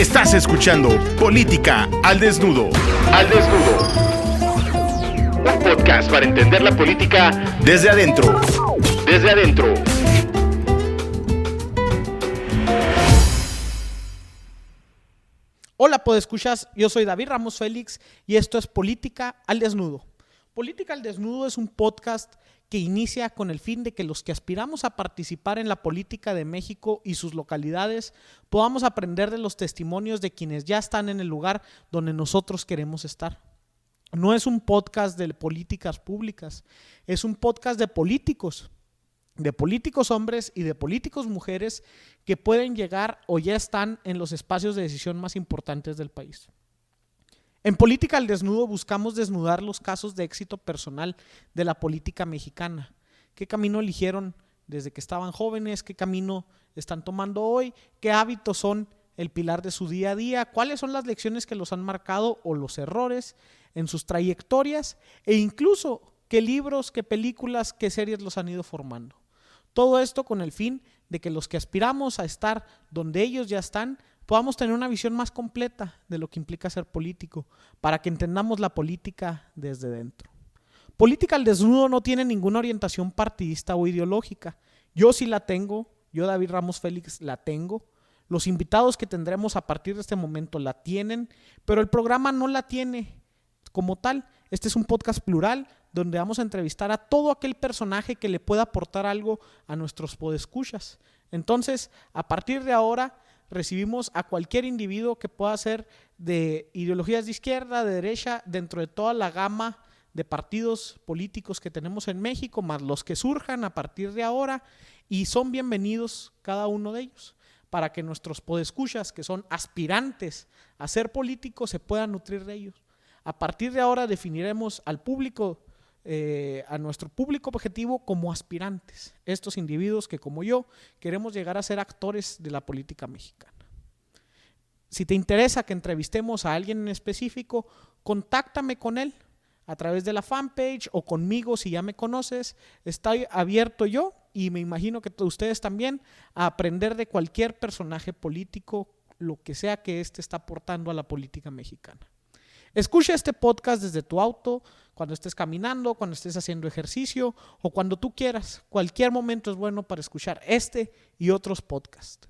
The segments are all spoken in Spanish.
Estás escuchando Política al Desnudo. Al Desnudo. Un podcast para entender la política desde adentro. Desde adentro. Hola, podescuchas, yo soy David Ramos Félix y esto es Política al Desnudo. Política al Desnudo es un podcast que inicia con el fin de que los que aspiramos a participar en la política de México y sus localidades podamos aprender de los testimonios de quienes ya están en el lugar donde nosotros queremos estar. No es un podcast de políticas públicas, es un podcast de políticos hombres y de políticos mujeres que pueden llegar o ya están en los espacios de decisión más importantes del país. En Política al Desnudo buscamos desnudar los casos de éxito personal de la política mexicana. ¿Qué camino eligieron desde que estaban jóvenes? ¿Qué camino están tomando hoy? ¿Qué hábitos son el pilar de su día a día? ¿Cuáles son las lecciones que los han marcado o los errores en sus trayectorias? E incluso, ¿qué libros, qué películas, qué series los han ido formando? Todo esto con el fin de que los que aspiramos a estar donde ellos ya están podamos tener una visión más completa de lo que implica ser político, para que entendamos la política desde dentro. Política al Desnudo no tiene ninguna orientación partidista o ideológica. Yo sí la tengo, yo David Ramos Félix la tengo. Los invitados que tendremos a partir de este momento la tienen, pero el programa no la tiene como tal. Este es un podcast plural donde vamos a entrevistar a todo aquel personaje que le pueda aportar algo a nuestros podescuchas. Entonces, a partir de ahora, recibimos a cualquier individuo que pueda ser de ideologías de izquierda, de derecha, dentro de toda la gama de partidos políticos que tenemos en México, más los que surjan a partir de ahora, y son bienvenidos cada uno de ellos, para que nuestros podescuchas, que son aspirantes a ser políticos, se puedan nutrir de ellos. A partir de ahora definiremos al público, a nuestro público objetivo como aspirantes, estos individuos que como yo queremos llegar a ser actores de la política mexicana. Si te interesa que entrevistemos a alguien en específico, contáctame con él a través de la fanpage o conmigo si ya me conoces. Estoy abierto yo y me imagino que ustedes también a aprender de cualquier personaje político, lo que sea que éste está aportando a la política mexicana. Escucha este podcast desde tu auto, cuando estés caminando, cuando estés haciendo ejercicio o cuando tú quieras. Cualquier momento es bueno para escuchar este y otros podcasts.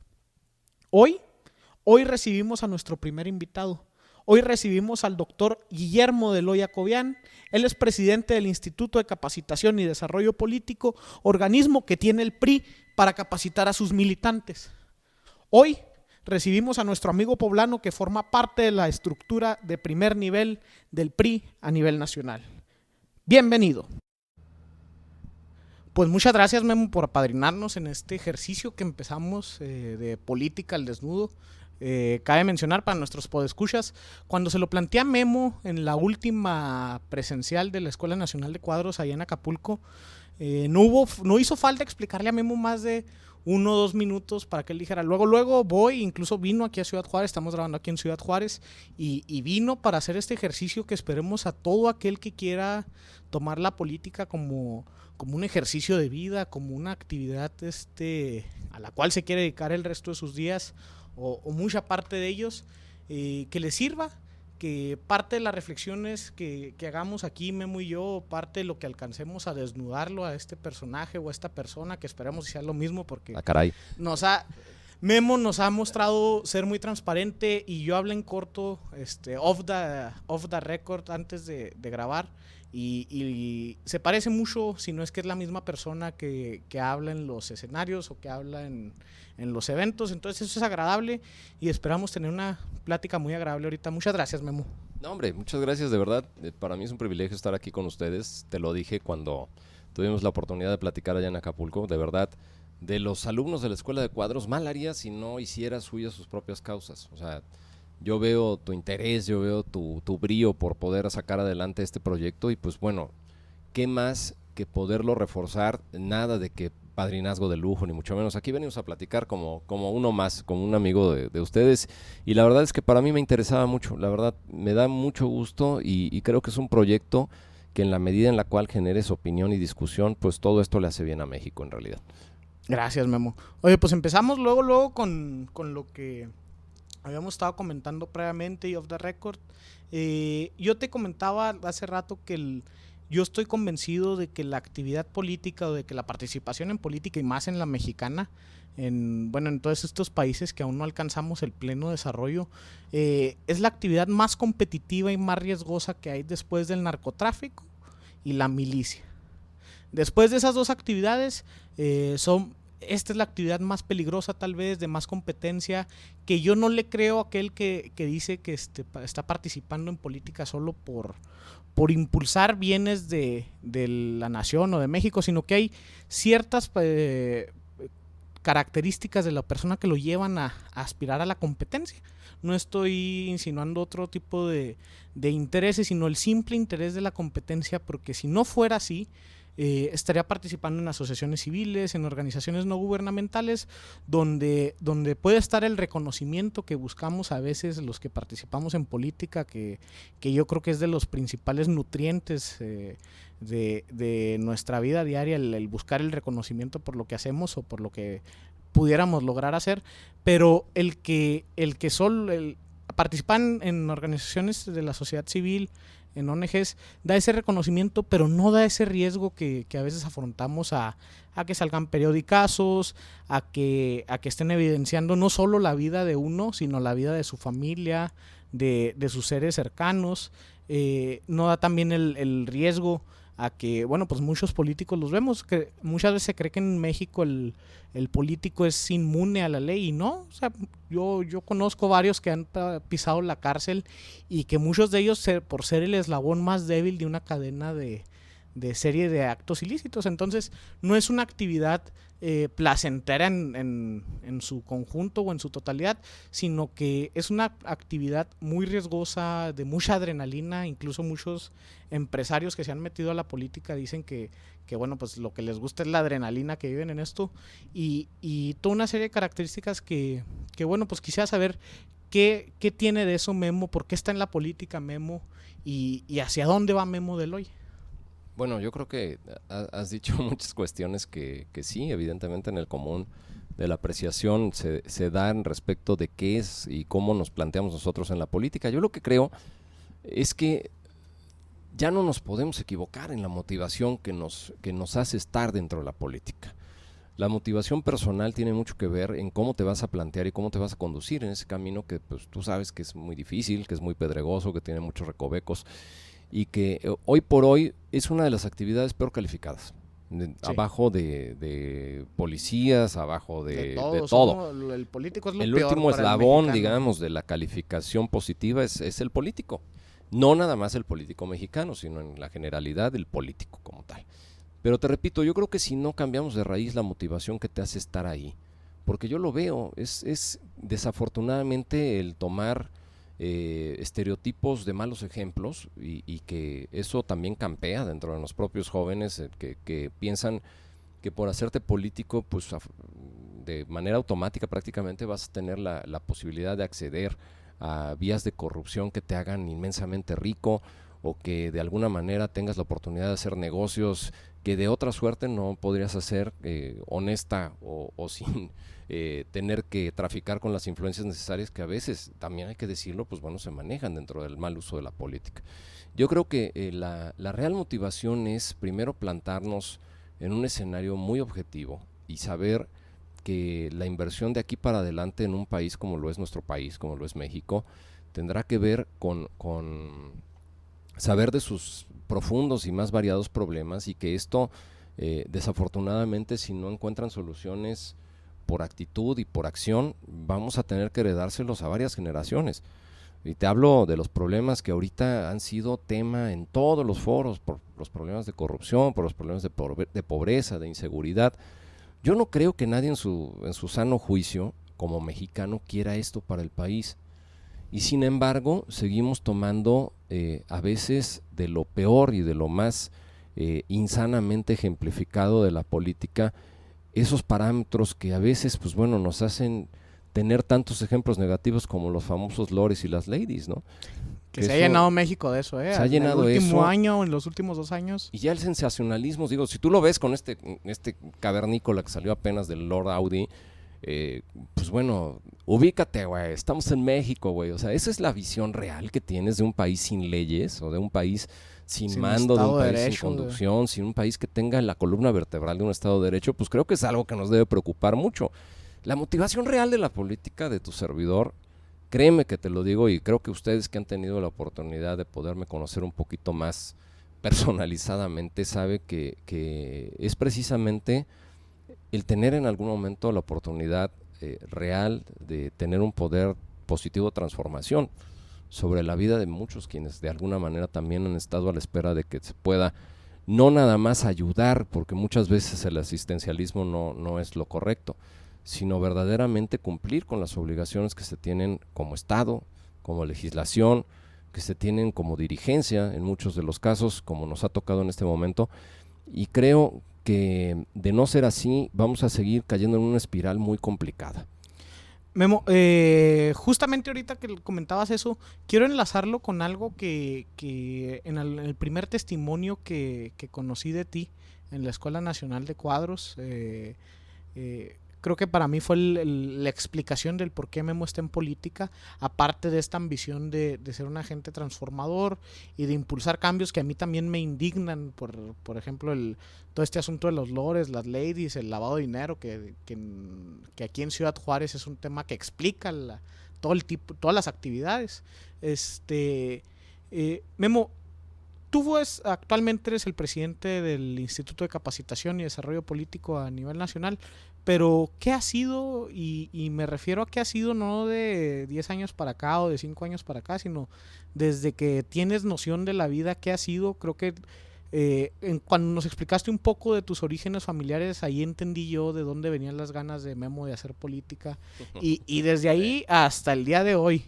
Hoy recibimos a nuestro primer invitado. Hoy recibimos al doctor Guillermo de Loya Cobian. Él es presidente del Instituto de Capacitación y Desarrollo Político, organismo que tiene el PRI para capacitar a sus militantes. Hoy recibimos a nuestro amigo poblano que forma parte de la estructura de primer nivel del PRI a nivel nacional. Bienvenido. Pues muchas gracias, Memo, por apadrinarnos en este ejercicio que empezamos de Política al Desnudo. Cabe mencionar para nuestros podescuchas, cuando se lo planteé a Memo en la última presencial de la Escuela Nacional de Cuadros allá en Acapulco, no hizo falta explicarle a Memo más de 1 o 2 minutos para que él dijera, luego voy, incluso vino aquí a Ciudad Juárez, estamos grabando aquí en Ciudad Juárez, y vino para hacer este ejercicio que esperemos a todo aquel que quiera tomar la política como un ejercicio de vida, como una actividad a la cual se quiere dedicar el resto de sus días, o mucha parte de ellos, que les sirva, que parte de las reflexiones que hagamos aquí, Memo y yo, parte de lo que alcancemos a desnudarlo a este personaje o a esta persona, que esperemos que sea lo mismo, porque Memo nos ha mostrado ser muy transparente, y yo hablé en corto, off the record, antes de grabar, y se parece mucho, si no es que es la misma persona que habla en los escenarios o que habla en los eventos. Entonces eso es agradable y esperamos tener una plática muy agradable ahorita. Muchas gracias, Memo. No, hombre, muchas gracias, de verdad. Para mí es un privilegio estar aquí con ustedes. Te lo dije cuando tuvimos la oportunidad de platicar allá en Acapulco. De verdad, de los alumnos de la Escuela de Cuadros, mal haría si no hiciera suyas sus propias causas. O sea, yo veo tu interés, yo veo tu brío por poder sacar adelante este proyecto, y pues bueno, ¿qué más que poderlo reforzar? Nada de que padrinazgo de lujo, ni mucho menos. Aquí venimos a platicar como uno más, como un amigo de ustedes, y la verdad es que para mí me interesaba mucho, la verdad me da mucho gusto, y creo que es un proyecto que en la medida en la cual generes opinión y discusión, pues todo esto le hace bien a México en realidad. Gracias, Memo. Oye, pues empezamos luego con lo que habíamos estado comentando previamente y off the record. Yo te comentaba hace rato que yo estoy convencido de que la actividad política o de que la participación en política y más en la mexicana, en todos estos países que aún no alcanzamos el pleno desarrollo, es la actividad más competitiva y más riesgosa que hay después del narcotráfico y la milicia. Después de esas dos actividades, esta es la actividad más peligrosa tal vez, de más competencia, que yo no le creo a aquel que dice que está participando en política solo por impulsar bienes de la nación o de México, sino que hay ciertas características de la persona que lo llevan a aspirar a la competencia. No estoy insinuando otro tipo de intereses, sino el simple interés de la competencia, porque si no fuera así, estaría participando en asociaciones civiles, en organizaciones no gubernamentales, donde puede estar el reconocimiento que buscamos a veces los que participamos en política, que yo creo que es de los principales nutrientes de nuestra vida diaria, el buscar el reconocimiento por lo que hacemos o por lo que pudiéramos lograr hacer, pero el que participar en organizaciones de la sociedad civil, en ONGs, da ese reconocimiento, pero no da ese riesgo que a veces afrontamos a que salgan periodicazos, a que estén evidenciando no solo la vida de uno, sino la vida de su familia, de sus seres cercanos. No da también el riesgo a que, pues muchos políticos los vemos, que muchas veces se cree que en México el político es inmune a la ley, y no. O sea, yo conozco varios que han pisado la cárcel y que muchos de ellos, por ser el eslabón más débil de una cadena de serie de actos ilícitos. Entonces, no es una actividad placentera en su conjunto o en su totalidad, sino que es una actividad muy riesgosa, de mucha adrenalina. Incluso muchos empresarios que se han metido a la política dicen que pues lo que les gusta es la adrenalina que viven en esto, y toda una serie de características que pues quisiera saber qué tiene de eso Memo, por qué está en la política Memo, y hacia dónde va Memo del hoy. Bueno, yo creo que has dicho muchas cuestiones que sí, evidentemente en el común de la apreciación se dan respecto de qué es y cómo nos planteamos nosotros en la política. Yo lo que creo es que ya no nos podemos equivocar en la motivación que nos hace estar dentro de la política. La motivación personal tiene mucho que ver en cómo te vas a plantear y cómo te vas a conducir en ese camino que pues tú sabes que es muy difícil, que es muy pedregoso, que tiene muchos recovecos, y que hoy por hoy es una de las actividades peor calificadas. Sí. Abajo de policías, abajo de todo. El político es lo el peor. último eslabón, digamos, de la calificación positiva es el político. No nada más el político mexicano, sino en la generalidad el político como tal. Pero te repito, yo creo que si no cambiamos de raíz la motivación que te hace estar ahí, porque yo lo veo, es desafortunadamente el tomar estereotipos de malos ejemplos y que eso también campea dentro de los propios jóvenes que piensan que por hacerte político pues de manera automática prácticamente vas a tener la posibilidad de acceder a vías de corrupción que te hagan inmensamente rico, o que de alguna manera tengas la oportunidad de hacer negocios que de otra suerte no podrías hacer honesta o sin tener que traficar con las influencias necesarias que a veces, también hay que decirlo, pues bueno, se manejan dentro del mal uso de la política. Yo creo que la real motivación es primero plantarnos en un escenario muy objetivo y saber que la inversión de aquí para adelante en un país como lo es nuestro país, como lo es México, tendrá que ver con saber de sus profundos y más variados problemas, y que esto desafortunadamente, si no encuentran soluciones por actitud y por acción, vamos a tener que heredárselos a varias generaciones. Y te hablo de los problemas que ahorita han sido tema en todos los foros, por los problemas de corrupción, por los problemas de pobreza, de inseguridad. Yo no creo que nadie en su sano juicio, como mexicano, quiera esto para el país. Y sin embargo, seguimos tomando a veces de lo peor y de lo más insanamente ejemplificado de la política, esos parámetros que a veces, pues bueno, nos hacen tener tantos ejemplos negativos como los famosos lores y las ladies, ¿no? Que se ha llenado México de eso, Se ha llenado en el último eso, año, en los últimos 2 años. Y ya el sensacionalismo, digo, si tú lo ves con este cavernícola que salió apenas del Lord Audi, pues bueno, ubícate, güey, estamos en México, güey. O sea, esa es la visión real que tienes de un país sin leyes o de un país sin mando, de un país sin conducción, sin un país que tenga la columna vertebral de un Estado de Derecho. Pues creo que es algo que nos debe preocupar mucho. La motivación real de la política de tu servidor, créeme que te lo digo, y creo que ustedes que han tenido la oportunidad de poderme conocer un poquito más personalizadamente, sabe que es precisamente el tener en algún momento la oportunidad real de tener un poder positivo de transformación sobre la vida de muchos quienes de alguna manera también han estado a la espera de que se pueda no nada más ayudar, porque muchas veces el asistencialismo no es lo correcto, sino verdaderamente cumplir con las obligaciones que se tienen como Estado, como legislación, que se tienen como dirigencia en muchos de los casos, como nos ha tocado en este momento, y creo que de no ser así vamos a seguir cayendo en una espiral muy complicada. Memo, justamente ahorita que comentabas eso, quiero enlazarlo con algo que en el primer testimonio que conocí de ti en la Escuela Nacional de Cuadros, creo que para mí fue la explicación del por qué Memo está en política, aparte de esta ambición de ser un agente transformador y de impulsar cambios que a mí también me indignan, por ejemplo, todo este asunto de los lores, las ladies, el lavado de dinero, que aquí en Ciudad Juárez es un tema que explica todas las actividades. Memo, tú actualmente eres el presidente del Instituto de Capacitación y Desarrollo Político a nivel nacional, pero ¿qué ha sido? Y me refiero a qué ha sido no de 10 años para acá o de 5 años para acá, sino desde que tienes noción de la vida, ¿qué ha sido? Creo que cuando nos explicaste un poco de tus orígenes familiares, ahí entendí yo de dónde venían las ganas de Memo de hacer política y desde ahí hasta el día de hoy.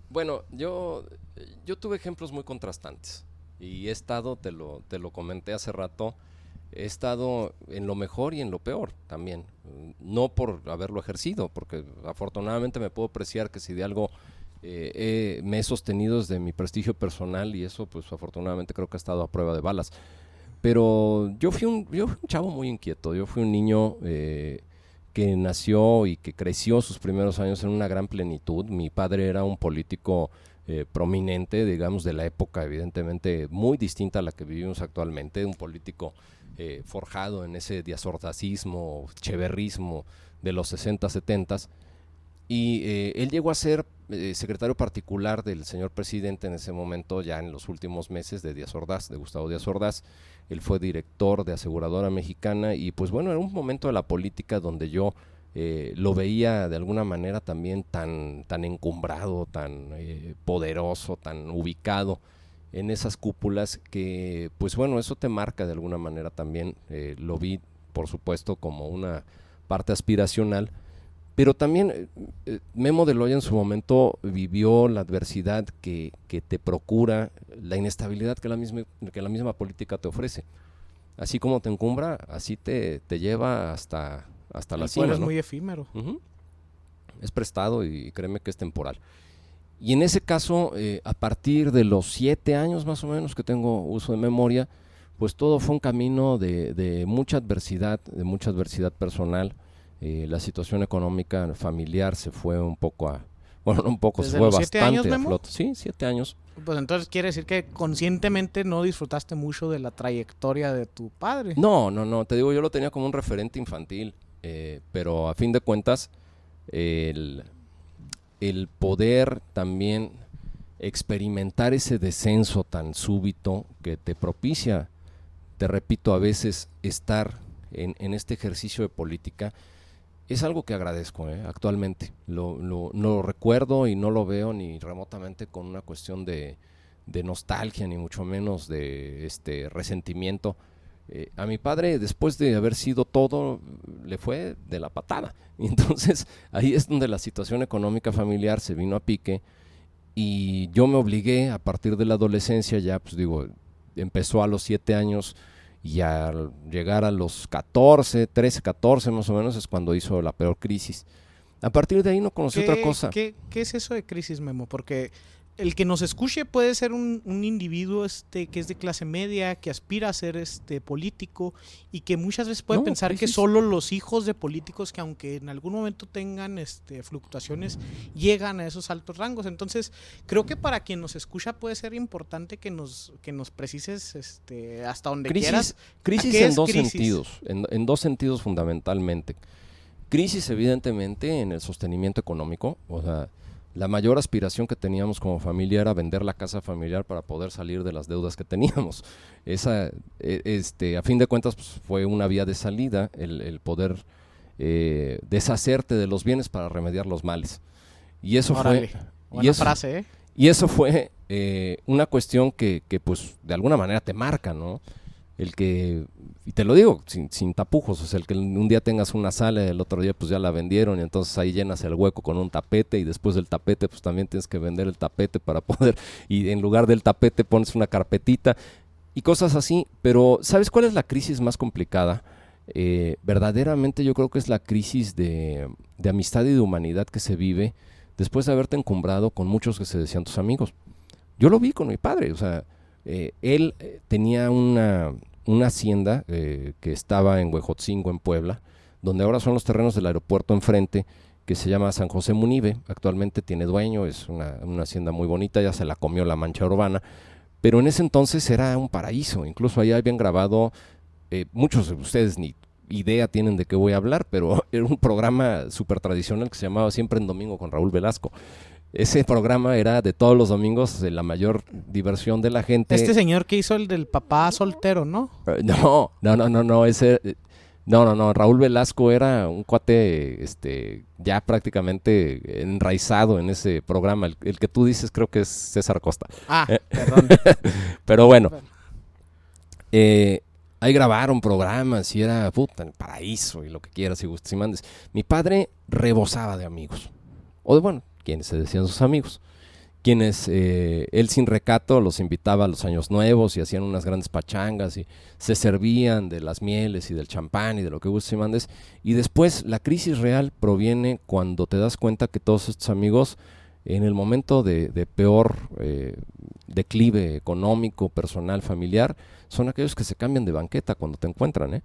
Bueno, yo tuve ejemplos muy contrastantes y he estado, te lo comenté hace rato, he estado en lo mejor y en lo peor también, no por haberlo ejercido, porque afortunadamente me puedo apreciar que si de algo me he sostenido desde mi prestigio personal, y eso pues afortunadamente creo que ha estado a prueba de balas, pero yo fui un chavo muy inquieto, yo fui un niño que nació y que creció sus primeros años en una gran plenitud. Mi padre era un político prominente, digamos, de la época, evidentemente muy distinta a la que vivimos actualmente, un político forjado en ese diazordacismo, cheverrismo de los 60, 70, y él llegó a ser secretario particular del señor presidente en ese momento, ya en los últimos meses, de Díaz Ordaz, de Gustavo Díaz Ordaz. Él fue director de Aseguradora Mexicana y pues bueno, era un momento de la política donde yo lo veía de alguna manera también tan encumbrado, tan poderoso, tan ubicado en esas cúpulas que pues bueno, eso te marca de alguna manera también. Lo vi por supuesto como una parte aspiracional, pero también Memo de Loya en su momento vivió la adversidad que te procura, la inestabilidad que la misma política te ofrece. Así como te encumbra, así te lleva hasta la cima, ¿no? Es muy efímero. Uh-huh. Es prestado y créeme que es temporal. Y en ese caso, a partir de los 7 años más o menos que tengo uso de memoria, pues todo fue un camino de mucha adversidad personal. La situación económica familiar se fue un poco se fue bastante a flote. Sí, 7 años. Pues entonces quiere decir que conscientemente no disfrutaste mucho de la trayectoria de tu padre. No, te digo, yo lo tenía como un referente infantil, pero a fin de cuentas, el poder también experimentar ese descenso tan súbito que te propicia, te repito, a veces estar en este ejercicio de política, es algo que agradezco actualmente. Lo recuerdo y no lo veo ni remotamente con una cuestión de nostalgia, ni mucho menos de resentimiento. A mi padre, después de haber sido todo, le fue de la patada. Entonces, ahí es donde la situación económica familiar se vino a pique y yo me obligué a partir de la adolescencia, ya pues digo, empezó a los 7 años, y al llegar a los 13, 14 más o menos es cuando hizo la peor crisis. A partir de ahí no conocí otra cosa. ¿Qué es eso de crisis, Memo? Porque el que nos escuche puede ser un individuo que es de clase media, que aspira a ser político y que muchas veces puede pensar que solo los hijos de políticos, que aunque en algún momento tengan fluctuaciones, llegan a esos altos rangos. Entonces, creo que para quien nos escucha puede ser importante que nos precises hasta donde quieras. Crisis en dos sentidos, en dos sentidos fundamentalmente. Crisis, evidentemente, en el sostenimiento económico, o sea, la mayor aspiración que teníamos como familia era vender la casa familiar para poder salir de las deudas que teníamos. Esa, a fin de cuentas, pues, fue una vía de salida, el poder deshacerte de los bienes para remediar los males. Y eso Órale, fue... buena frase, ¿eh? Y eso fue una cuestión que, pues, de alguna manera te marca, ¿no? Y te lo digo sin tapujos, o sea, el que un día tengas una sala, el otro día pues ya la vendieron y entonces ahí llenas el hueco con un tapete y después del tapete pues también tienes que vender el tapete para poder, y en lugar del tapete pones una carpetita y cosas así. Pero ¿sabes cuál es la crisis más complicada? Verdaderamente yo creo que es la crisis de amistad y de humanidad que se vive después de haberte encumbrado con muchos que se decían tus amigos. Yo lo vi con mi padre, o sea, él tenía una hacienda que estaba en Huejotzingo, en Puebla, donde ahora son los terrenos del aeropuerto enfrente, que se llama San José Munive. Actualmente tiene dueño, es una hacienda muy bonita, ya se la comió la mancha urbana, pero en ese entonces era un paraíso. Incluso ahí habían grabado, muchos de ustedes ni idea tienen de qué voy a hablar, pero era un programa súper tradicional que se llamaba Siempre en Domingo con Raúl Velasco. Ese programa era de todos los domingos, de la mayor diversión de la gente. Este señor que hizo el del papá soltero, ¿no? No, Raúl Velasco era un cuate ya prácticamente enraizado en ese programa. El que tú dices creo que es César Costa. Perdón. Pero bueno, ahí grabaron programas y era el paraíso y lo que quieras y gustes y mandes. Mi padre rebosaba de amigos, quienes se decían sus amigos, quienes él sin recato los invitaba a los años nuevos y hacían unas grandes pachangas y se servían de las mieles y del champán y de lo que gustes y mandes. Y después la crisis real proviene cuando te das cuenta que todos estos amigos, en el momento de peor declive económico, personal, familiar, son aquellos que se cambian de banqueta cuando te encuentran,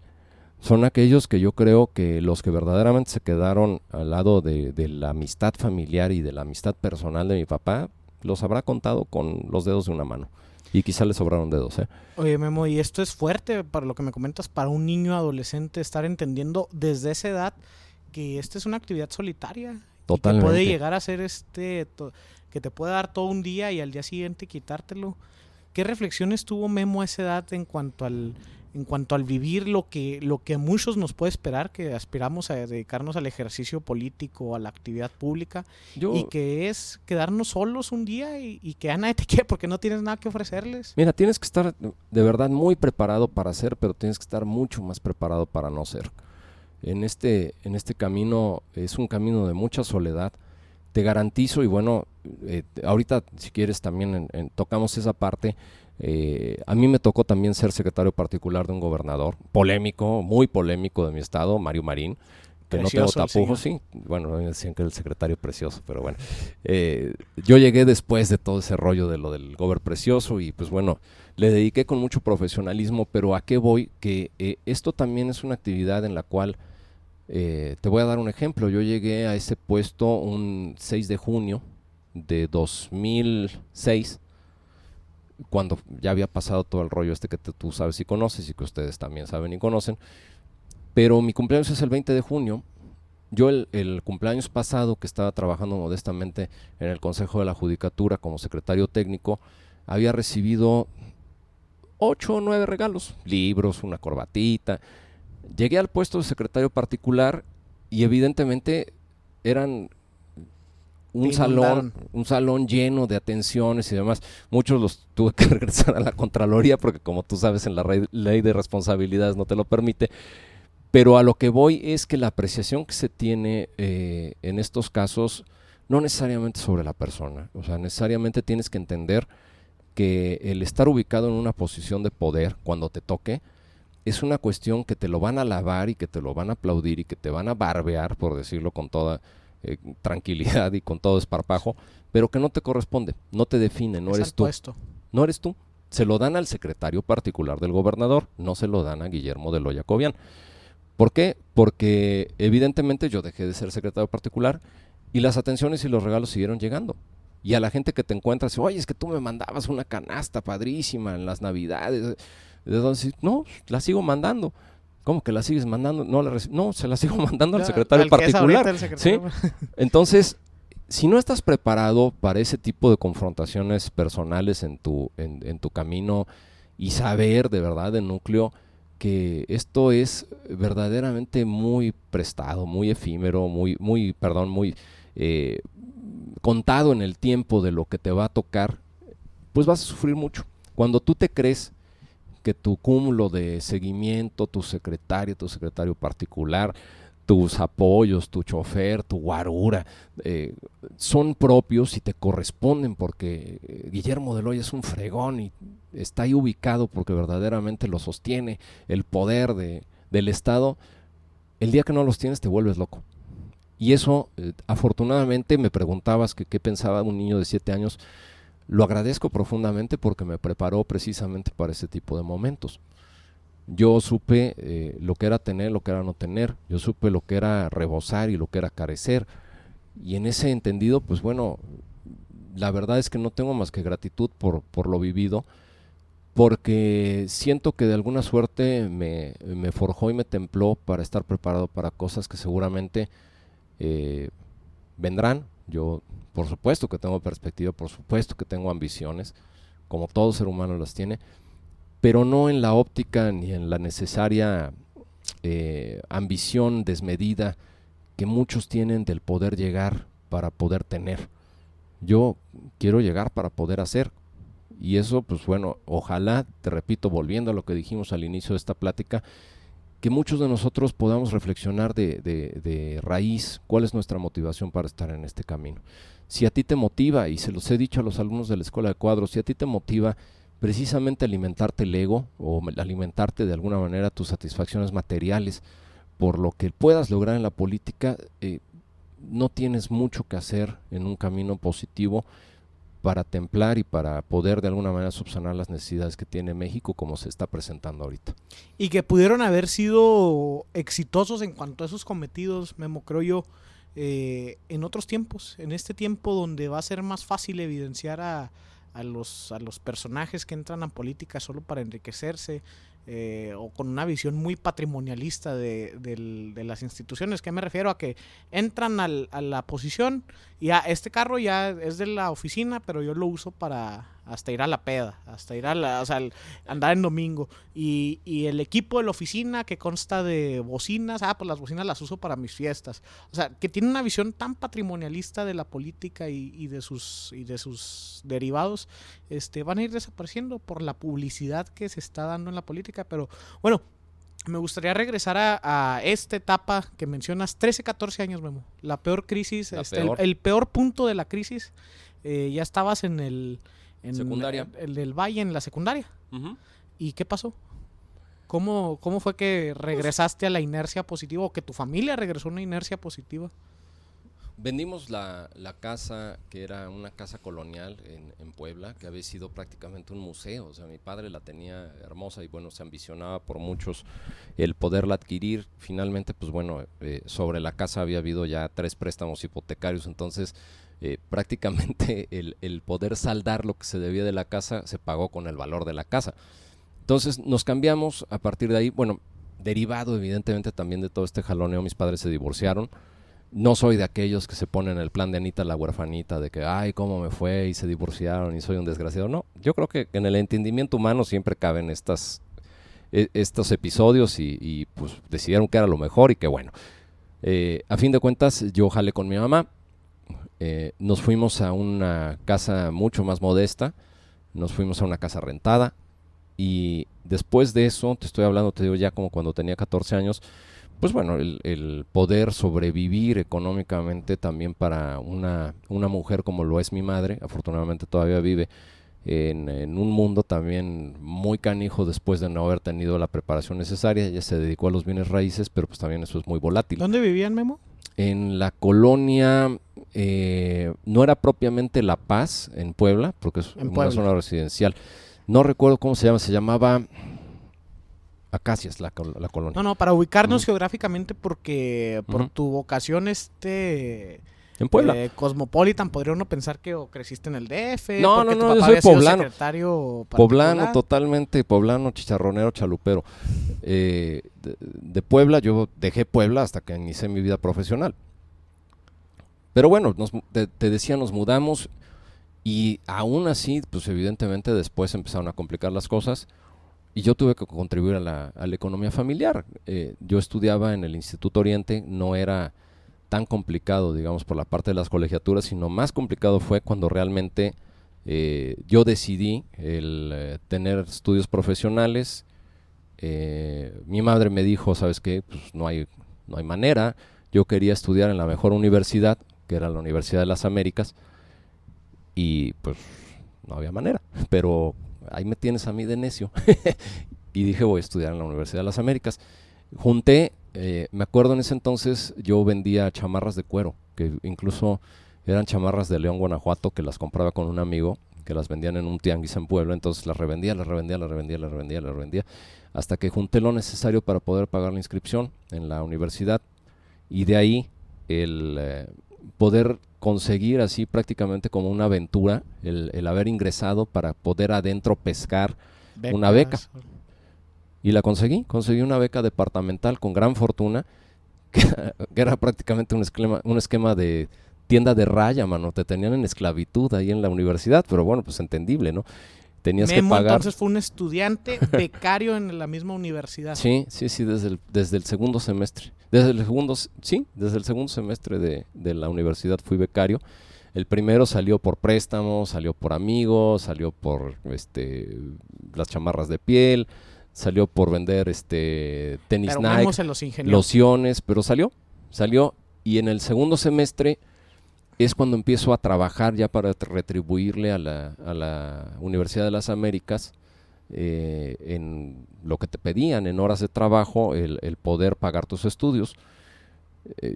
Son aquellos que yo creo que los que verdaderamente se quedaron al lado de la amistad familiar y de la amistad personal de mi papá, los habrá contado con los dedos de una mano. Y quizá le sobraron dedos, Oye, Memo, y esto es fuerte para lo que me comentas, para un niño adolescente estar entendiendo desde esa edad que esta es una actividad solitaria. Totalmente. Y que puede llegar a ser que te puede dar todo un día y al día siguiente quitártelo. ¿Qué reflexiones tuvo Memo a esa edad en cuanto al vivir lo que a muchos nos puede esperar, que aspiramos a dedicarnos al ejercicio político, a la actividad pública, y que es quedarnos solos un día y que a nadie te quiere porque no tienes nada que ofrecerles? Mira, tienes que estar de verdad muy preparado para ser, pero tienes que estar mucho más preparado para no ser. En este camino es un camino de mucha soledad. Te garantizo, y ahorita si quieres también tocamos esa parte. A mí me tocó también ser secretario particular de un gobernador polémico, muy polémico de mi estado, Mario Marín, que precioso, no tengo tapujos, sí. Bueno, decían que era el secretario precioso, pero bueno. Yo llegué después de todo ese rollo de lo del gober precioso y pues bueno, le dediqué con mucho profesionalismo, pero ¿a qué voy? Que esto también es una actividad en la cual te voy a dar un ejemplo. Yo llegué a ese puesto un 6 de junio de 2006, cuando ya había pasado todo el rollo que tú sabes y conoces y que ustedes también saben y conocen, pero mi cumpleaños es el 20 de junio. Yo el cumpleaños pasado, que estaba trabajando modestamente en el Consejo de la Judicatura como secretario técnico, había recibido 8 o 9 regalos, libros, una corbatita. Llegué al puesto de secretario particular y evidentemente eran un salón lleno de atenciones y demás. Muchos los tuve que regresar a la Contraloría porque, como tú sabes, en la ley de responsabilidades no te lo permite. Pero a lo que voy es que la apreciación que se tiene en estos casos no necesariamente sobre la persona. O sea, necesariamente tienes que entender que el estar ubicado en una posición de poder cuando te toque es una cuestión que te lo van a alabar y que te lo van a aplaudir y que te van a barbear, por decirlo con toda tranquilidad y con todo desparpajo, pero que no te corresponde, no te define, no eres tú. No eres tú. Se lo dan al secretario particular del gobernador, no se lo dan a Guillermo de Loya Cobian. ¿Por qué? Porque evidentemente yo dejé de ser secretario particular y las atenciones y los regalos siguieron llegando. Y a la gente que te encuentras, oye, es que tú me mandabas una canasta padrísima en las Navidades. Entonces, no, la sigo mandando. ¿Cómo que la sigues mandando? No, se la sigo mandando al secretario particular. ¿Sí? Entonces, si no estás preparado para ese tipo de confrontaciones personales en tu camino y saber de verdad de núcleo que esto es verdaderamente muy prestado, muy efímero, muy contado en el tiempo de lo que te va a tocar, pues vas a sufrir mucho. Cuando tú te crees que tu cúmulo de seguimiento, tu secretario particular, tus apoyos, tu chofer, tu guarura, son propios y te corresponden porque Guillermo de Loya es un fregón y está ahí ubicado porque verdaderamente lo sostiene el poder del Estado, el día que no los tienes te vuelves loco. Y eso, afortunadamente, me preguntabas que qué pensaba un niño de 7 años, lo agradezco profundamente porque me preparó precisamente para ese tipo de momentos. Yo supe lo que era tener, lo que era no tener, yo supe lo que era rebosar y lo que era carecer, y en ese entendido, pues bueno, la verdad es que no tengo más que gratitud por lo vivido, porque siento que de alguna suerte me forjó y me templó para estar preparado para cosas que seguramente vendrán. Yo, por supuesto que tengo perspectiva, por supuesto que tengo ambiciones, como todo ser humano las tiene, pero no en la óptica ni en la necesaria ambición desmedida que muchos tienen del poder llegar para poder tener. Yo quiero llegar para poder hacer, y eso, pues bueno, ojalá, te repito, volviendo a lo que dijimos al inicio de esta plática, que muchos de nosotros podamos reflexionar de raíz cuál es nuestra motivación para estar en este camino. Si a ti te motiva, y se los he dicho a los alumnos de la Escuela de Cuadros, si a ti te motiva precisamente alimentarte el ego o alimentarte de alguna manera tus satisfacciones materiales por lo que puedas lograr en la política, no tienes mucho que hacer en un camino positivo para templar y para poder de alguna manera subsanar las necesidades que tiene México como se está presentando ahorita. Y que pudieron haber sido exitosos en cuanto a esos cometidos, Memo, creo yo, en otros tiempos, en este tiempo donde va a ser más fácil evidenciar a los personajes que entran a política solo para enriquecerse, o con una visión muy patrimonialista de las instituciones. ¿Qué me refiero? A que entran a la posición y este carro ya es de la oficina, pero yo lo uso para hasta ir a la peda, hasta ir andar en domingo, y el equipo de la oficina que consta de bocinas, pues las bocinas las uso para mis fiestas. O sea, que tiene una visión tan patrimonialista de la política y de sus derivados, van a ir desapareciendo por la publicidad que se está dando en la política. Pero bueno, me gustaría regresar a esta etapa que mencionas, 13, 14 años, Memo. La peor crisis, el peor punto de la crisis. Ya estabas en secundaria. El del Valle, en la secundaria. Uh-huh. ¿Y qué pasó? ¿Cómo fue que regresaste a la inercia positiva, o que tu familia regresó a una inercia positiva? Vendimos la casa, que era una casa colonial en Puebla, que había sido prácticamente un museo. O sea, mi padre la tenía hermosa y bueno, se ambicionaba por muchos el poderla adquirir. Finalmente, pues bueno, sobre la casa había habido ya 3 préstamos hipotecarios, entonces prácticamente el poder saldar lo que se debía de la casa se pagó con el valor de la casa. Entonces nos cambiamos a partir de ahí. Bueno, derivado evidentemente también de todo este jaloneo, mis padres se divorciaron. No soy de aquellos que se ponen el plan de Anita la huerfanita, de que, ay, cómo me fue y se divorciaron y soy un desgraciado. No, yo creo que en el entendimiento humano siempre caben estos episodios y pues decidieron que era lo mejor y que bueno. A fin de cuentas, yo jalé con mi mamá, nos fuimos a una casa mucho más modesta, nos fuimos a una casa rentada, y después de eso, te estoy hablando, te digo, ya como cuando tenía 14 años, pues bueno, el poder sobrevivir económicamente también para una mujer como lo es mi madre, afortunadamente todavía vive en un mundo también muy canijo después de no haber tenido la preparación necesaria. Ella se dedicó a los bienes raíces, pero pues también eso es muy volátil. ¿Dónde vivían, Memo? en la colonia, no era propiamente La Paz, en Puebla, porque es una zona residencial. No recuerdo cómo se llamaba Acacias, la colonia. No, para ubicarnos geográficamente, porque por tu vocación en Puebla. Cosmopolitan, podría uno pensar que creciste en el DF. No, porque no, tu no, papá yo soy había sido poblano. Secretario Poblano, particular. totalmente poblano, chicharronero, chalupero. De Puebla, yo dejé Puebla hasta que inicié mi vida profesional. Pero bueno, te decía, nos mudamos y aún así, pues evidentemente después empezaron a complicar las cosas y yo tuve que contribuir a la economía familiar. Yo estudiaba en el Instituto Oriente, no era tan complicado, digamos, por la parte de las colegiaturas, sino más complicado fue cuando realmente yo decidí tener estudios profesionales. Mi madre me dijo, ¿sabes qué? Pues no hay manera. Yo quería estudiar en la mejor universidad, que era la Universidad de las Américas, y pues no había manera, pero ahí me tienes a mí de necio. Y dije, voy a estudiar en la Universidad de las Américas. Junté, me acuerdo en ese entonces, yo vendía chamarras de cuero, que incluso eran chamarras de León, Guanajuato, que las compraba con un amigo, que las vendían en un tianguis en Puebla, entonces las revendía, hasta que junté lo necesario para poder pagar la inscripción en la universidad, y de ahí el poder conseguir así prácticamente como una aventura, el haber ingresado para poder adentro pescar una beca. Y la conseguí una beca departamental con gran fortuna, que era prácticamente un esquema de tienda de raya, mano. Te tenían en esclavitud ahí en la universidad, pero bueno, pues entendible, ¿no? Tenías que pagar. Entonces fue un estudiante becario en la misma universidad. Sí, desde el segundo semestre. Desde el segundo semestre de la universidad fui becario. El primero salió por préstamo, salió por amigos, salió por las chamarras de piel, salió por vender tenis Nike, lociones, pero salió. Y en el segundo semestre es cuando empiezo a trabajar ya para retribuirle a la Universidad de las Américas en lo que te pedían en horas de trabajo, el poder pagar tus estudios.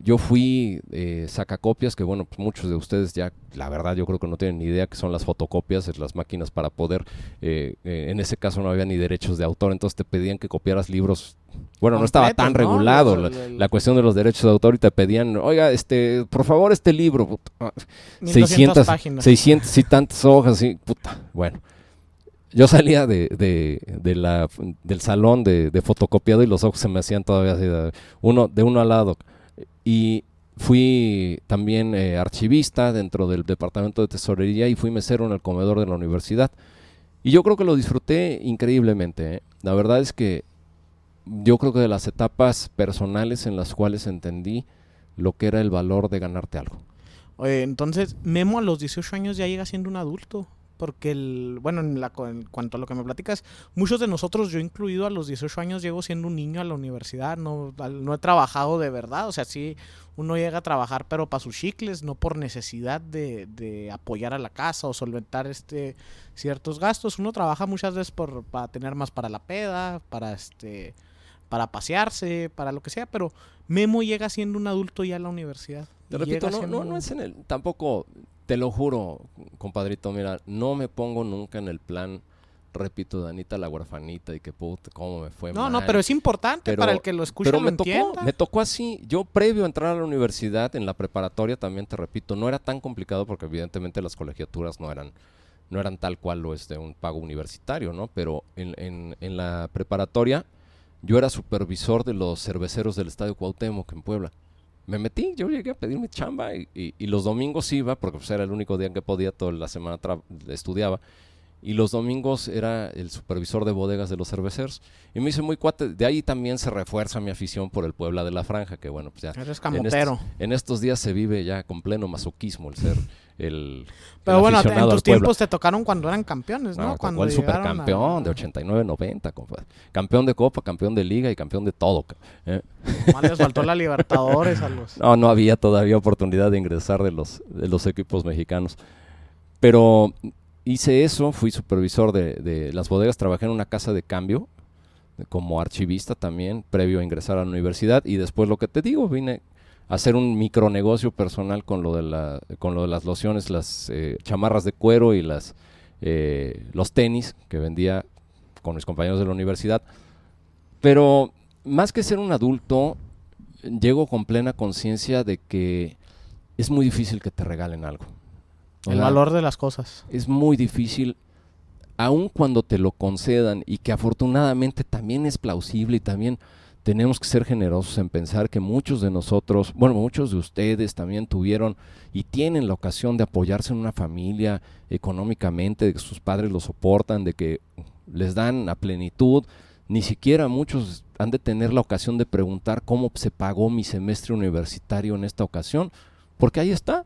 Yo fui sacacopias, que bueno, pues muchos de ustedes ya, la verdad, yo creo que no tienen ni idea que son las fotocopias, las máquinas para poder, en ese caso no había ni derechos de autor, entonces te pedían que copiaras libros. Bueno, no estaba tan regulado la cuestión de los derechos de autor y te pedían, oiga, por favor, este libro, 600 páginas. 600 y tantas hojas, y puta, bueno. Yo salía del salón de fotocopiado y los ojos se me hacían todavía así, de uno al lado. Y fui también archivista dentro del departamento de tesorería y fui mesero en el comedor de la universidad. Y yo creo que lo disfruté increíblemente. La verdad es que yo creo que de las etapas personales en las cuales entendí lo que era el valor de ganarte algo. Oye, entonces, Memo a los 18 años ya llega siendo un adulto. Porque, en cuanto a lo que me platicas, muchos de nosotros, yo incluido, a los 18 años llego siendo un niño a la universidad, no he trabajado de verdad, o sea, sí, uno llega a trabajar, pero para sus chicles, no por necesidad de apoyar a la casa o solventar ciertos gastos. Uno trabaja muchas veces para tener más para la peda, para pasearse, para lo que sea, pero Memo llega siendo un adulto ya a la universidad. Te repito, no es tampoco... Te lo juro, compadrito, mira, no me pongo nunca en el plan, repito, de Anita la huerfanita y que puta, cómo me fue mal. No, pero es importante para el que lo escuche, pero lo entienda. Me tocó así. Yo, previo a entrar a la universidad, en la preparatoria también, te repito, no era tan complicado porque evidentemente las colegiaturas no eran tal cual lo es de un pago universitario, ¿no? Pero en la preparatoria yo era supervisor de los cerveceros del Estadio Cuauhtémoc en Puebla. Me metí, yo llegué a pedir mi chamba y los domingos iba, porque pues era el único día que podía, toda la semana estudiaba, y los domingos era el supervisor de bodegas de los cerveceros. Y me hice muy cuate, de ahí también se refuerza mi afición por el Puebla de la Franja, que bueno, pues ya... Eres camotero. En estos días se vive ya con pleno masoquismo el ser pero bueno, en tus tiempos te tocaron cuando eran campeones, ¿no? Cuando el supercampeón de 89-90, compadre. Campeón de Copa, campeón de Liga y campeón de todo. Nomás les faltó la Libertadores a los... No había todavía oportunidad de ingresar de los equipos mexicanos. Pero hice eso, fui supervisor de las bodegas, trabajé en una casa de cambio como archivista también, previo a ingresar a la universidad, y después lo que te digo, vine hacer un micronegocio personal con lo de las lociones, las chamarras de cuero y los tenis que vendía con mis compañeros de la universidad. Pero más que ser un adulto, llego con plena conciencia de que es muy difícil que te regalen algo. El valor de las cosas. Es muy difícil, aun cuando te lo concedan, y que afortunadamente también es plausible, y también tenemos que ser generosos en pensar que muchos de nosotros, bueno, muchos de ustedes también tuvieron y tienen la ocasión de apoyarse en una familia económicamente, de que sus padres lo soportan, de que les dan a plenitud. Ni siquiera muchos han de tener la ocasión de preguntar cómo se pagó mi semestre universitario en esta ocasión, porque ahí está.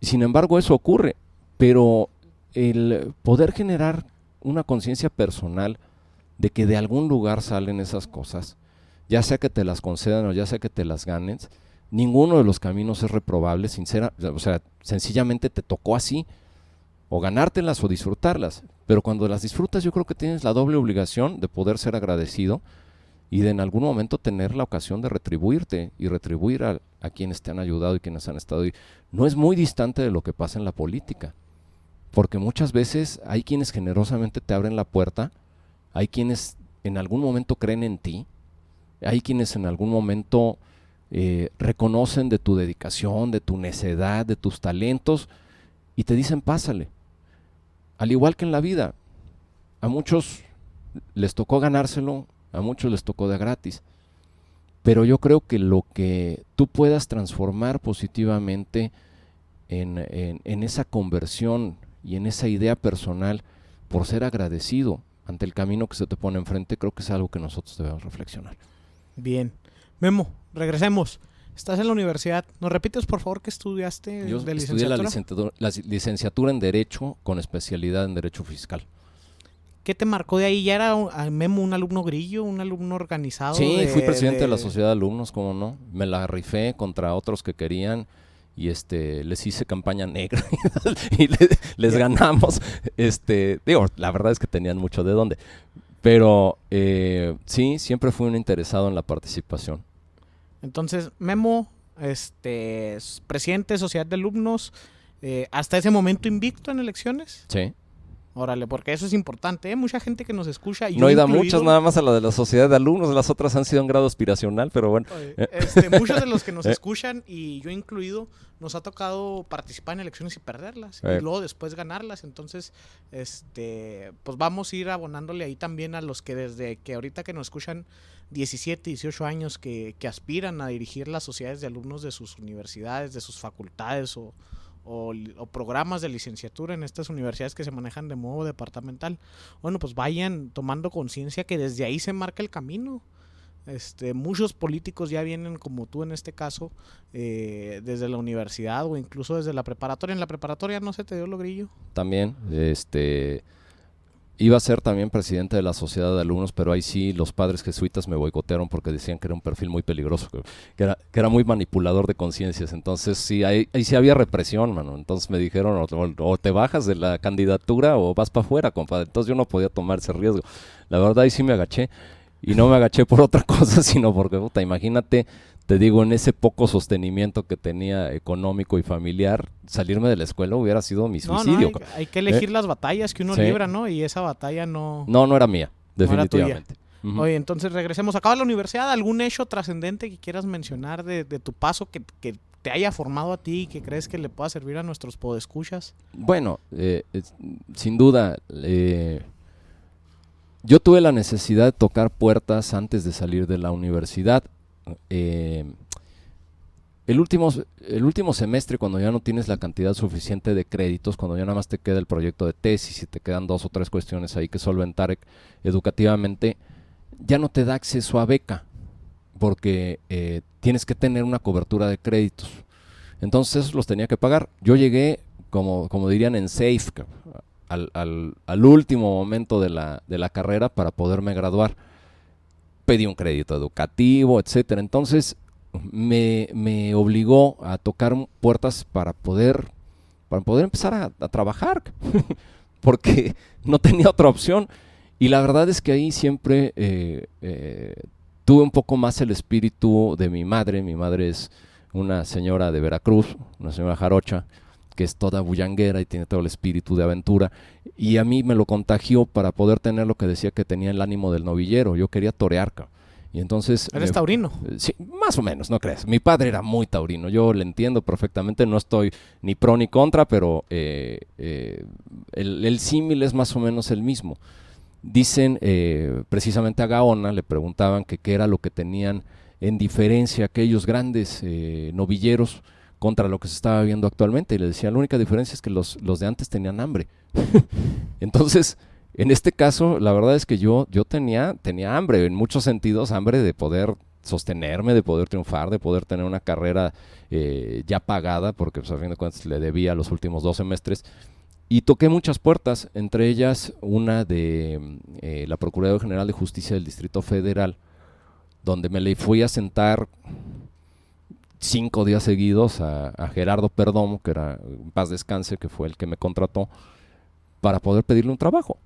Sin embargo, eso ocurre, pero el poder generar una conciencia personal de que de algún lugar salen esas cosas, ya sea que te las concedan o ya sea que te las ganes, ninguno de los caminos es reprobable, sencillamente te tocó así, o ganártelas o disfrutarlas, pero cuando las disfrutas yo creo que tienes la doble obligación de poder ser agradecido y de en algún momento tener la ocasión de retribuirte y retribuir a quienes te han ayudado y quienes han estado ahí. No es muy distante de lo que pasa en la política, porque muchas veces hay quienes generosamente te abren la puerta, hay quienes en algún momento creen en ti, hay quienes en algún momento reconocen de tu dedicación, de tu necedad, de tus talentos y te dicen pásale. Al igual que en la vida, a muchos les tocó ganárselo, a muchos les tocó de gratis, pero yo creo que lo que tú puedas transformar positivamente en esa conversión y en esa idea personal por ser agradecido ante el camino que se te pone enfrente, creo que es algo que nosotros debemos reflexionar. Bien. Memo, regresemos. Estás en la universidad. ¿Nos repites, por favor, qué estudiaste Yo de estudié licenciatura? la licenciatura en Derecho con especialidad en Derecho Fiscal. ¿Qué te marcó de ahí? ¿Ya era Memo un alumno grillo, un alumno organizado? Sí, fui presidente de la sociedad de alumnos, ¿cómo no? Me la rifé contra otros que querían y les hice campaña negra y les ganamos. La verdad es que tenían mucho de dónde. Pero sí, siempre fui un interesado en la participación. Entonces, Memo, presidente de sociedad de alumnos, hasta ese momento invicto en elecciones. Sí. Órale, porque eso es importante, ¿eh? Mucha gente que nos escucha. No he ido a muchas, nada más a la de la sociedad de alumnos, las otras han sido en grado aspiracional, pero bueno. Muchos de los que nos escuchan, y yo incluido, nos ha tocado participar en elecciones y perderlas, y luego después ganarlas. Entonces, pues vamos a ir abonándole ahí también a los que desde que ahorita que nos escuchan 17, 18 años que aspiran a dirigir las sociedades de alumnos de sus universidades, de sus facultades o programas de licenciatura en estas universidades que se manejan de modo departamental. Bueno, pues vayan tomando conciencia que desde ahí se marca el camino. Muchos políticos ya vienen como tú en este caso desde la universidad o incluso desde la preparatoria. En la preparatoria no se te dio lo grillo. También, iba a ser también presidente de la sociedad de alumnos, pero ahí sí los padres jesuitas me boicotearon porque decían que era un perfil muy peligroso, que era muy manipulador de conciencias. Entonces sí, ahí sí había represión, mano. Entonces me dijeron, o te bajas de la candidatura o vas para afuera, compadre. Entonces yo no podía tomar ese riesgo. La verdad ahí sí me agaché. Y no me agaché por otra cosa, sino porque, puta, imagínate, te digo, en ese poco sostenimiento que tenía económico y familiar, salirme de la escuela hubiera sido mi suicidio. No, hay que elegir las batallas que uno libra, ¿no? Y esa batalla no era mía, definitivamente. No era tuya. Oye, entonces regresemos. Acaba la universidad, ¿algún hecho trascendente que quieras mencionar de tu paso que te haya formado a ti y que crees que le pueda servir a nuestros podescuchas? Bueno, sin duda, yo tuve la necesidad de tocar puertas antes de salir de la universidad. El último semestre, cuando ya no tienes la cantidad suficiente de créditos, cuando ya nada más te queda el proyecto de tesis y te quedan 2 o 3 cuestiones ahí que solventar educativamente, ya no te da acceso a beca porque tienes que tener una cobertura de créditos. Entonces esos los tenía que pagar. Yo llegué, como dirían en SAFE, al último momento de la carrera para poderme graduar. Pedí un crédito educativo, etcétera. Entonces me obligó a tocar puertas para poder empezar a trabajar porque no tenía otra opción. Y la verdad es que ahí siempre tuve un poco más el espíritu de mi madre. Mi madre es una señora de Veracruz, una señora jarocha, que es toda bullanguera y tiene todo el espíritu de aventura, y a mí me lo contagió para poder tener lo que decía que tenía el ánimo del novillero. Yo quería torear, y entonces... ¿Eres taurino? Sí, más o menos, no crees. Mi padre era muy taurino, yo le entiendo perfectamente, no estoy ni pro ni contra, pero el símil es más o menos el mismo. Dicen, precisamente a Gaona le preguntaban que qué era lo que tenían en diferencia aquellos grandes novilleros contra lo que se estaba viendo actualmente, y le decía, la única diferencia es que los de antes tenían hambre. Entonces, en este caso, la verdad es que yo tenía hambre, en muchos sentidos, hambre de poder sostenerme, de poder triunfar, de poder tener una carrera ya pagada, porque pues, a fin de cuentas le debía los últimos 2 semestres, y toqué muchas puertas, entre ellas una de la Procuraduría General de Justicia del Distrito Federal, donde me le fui a sentar 5 días seguidos a Gerardo Perdomo, que era, en paz descanse, que fue el que me contrató, para poder pedirle un trabajo.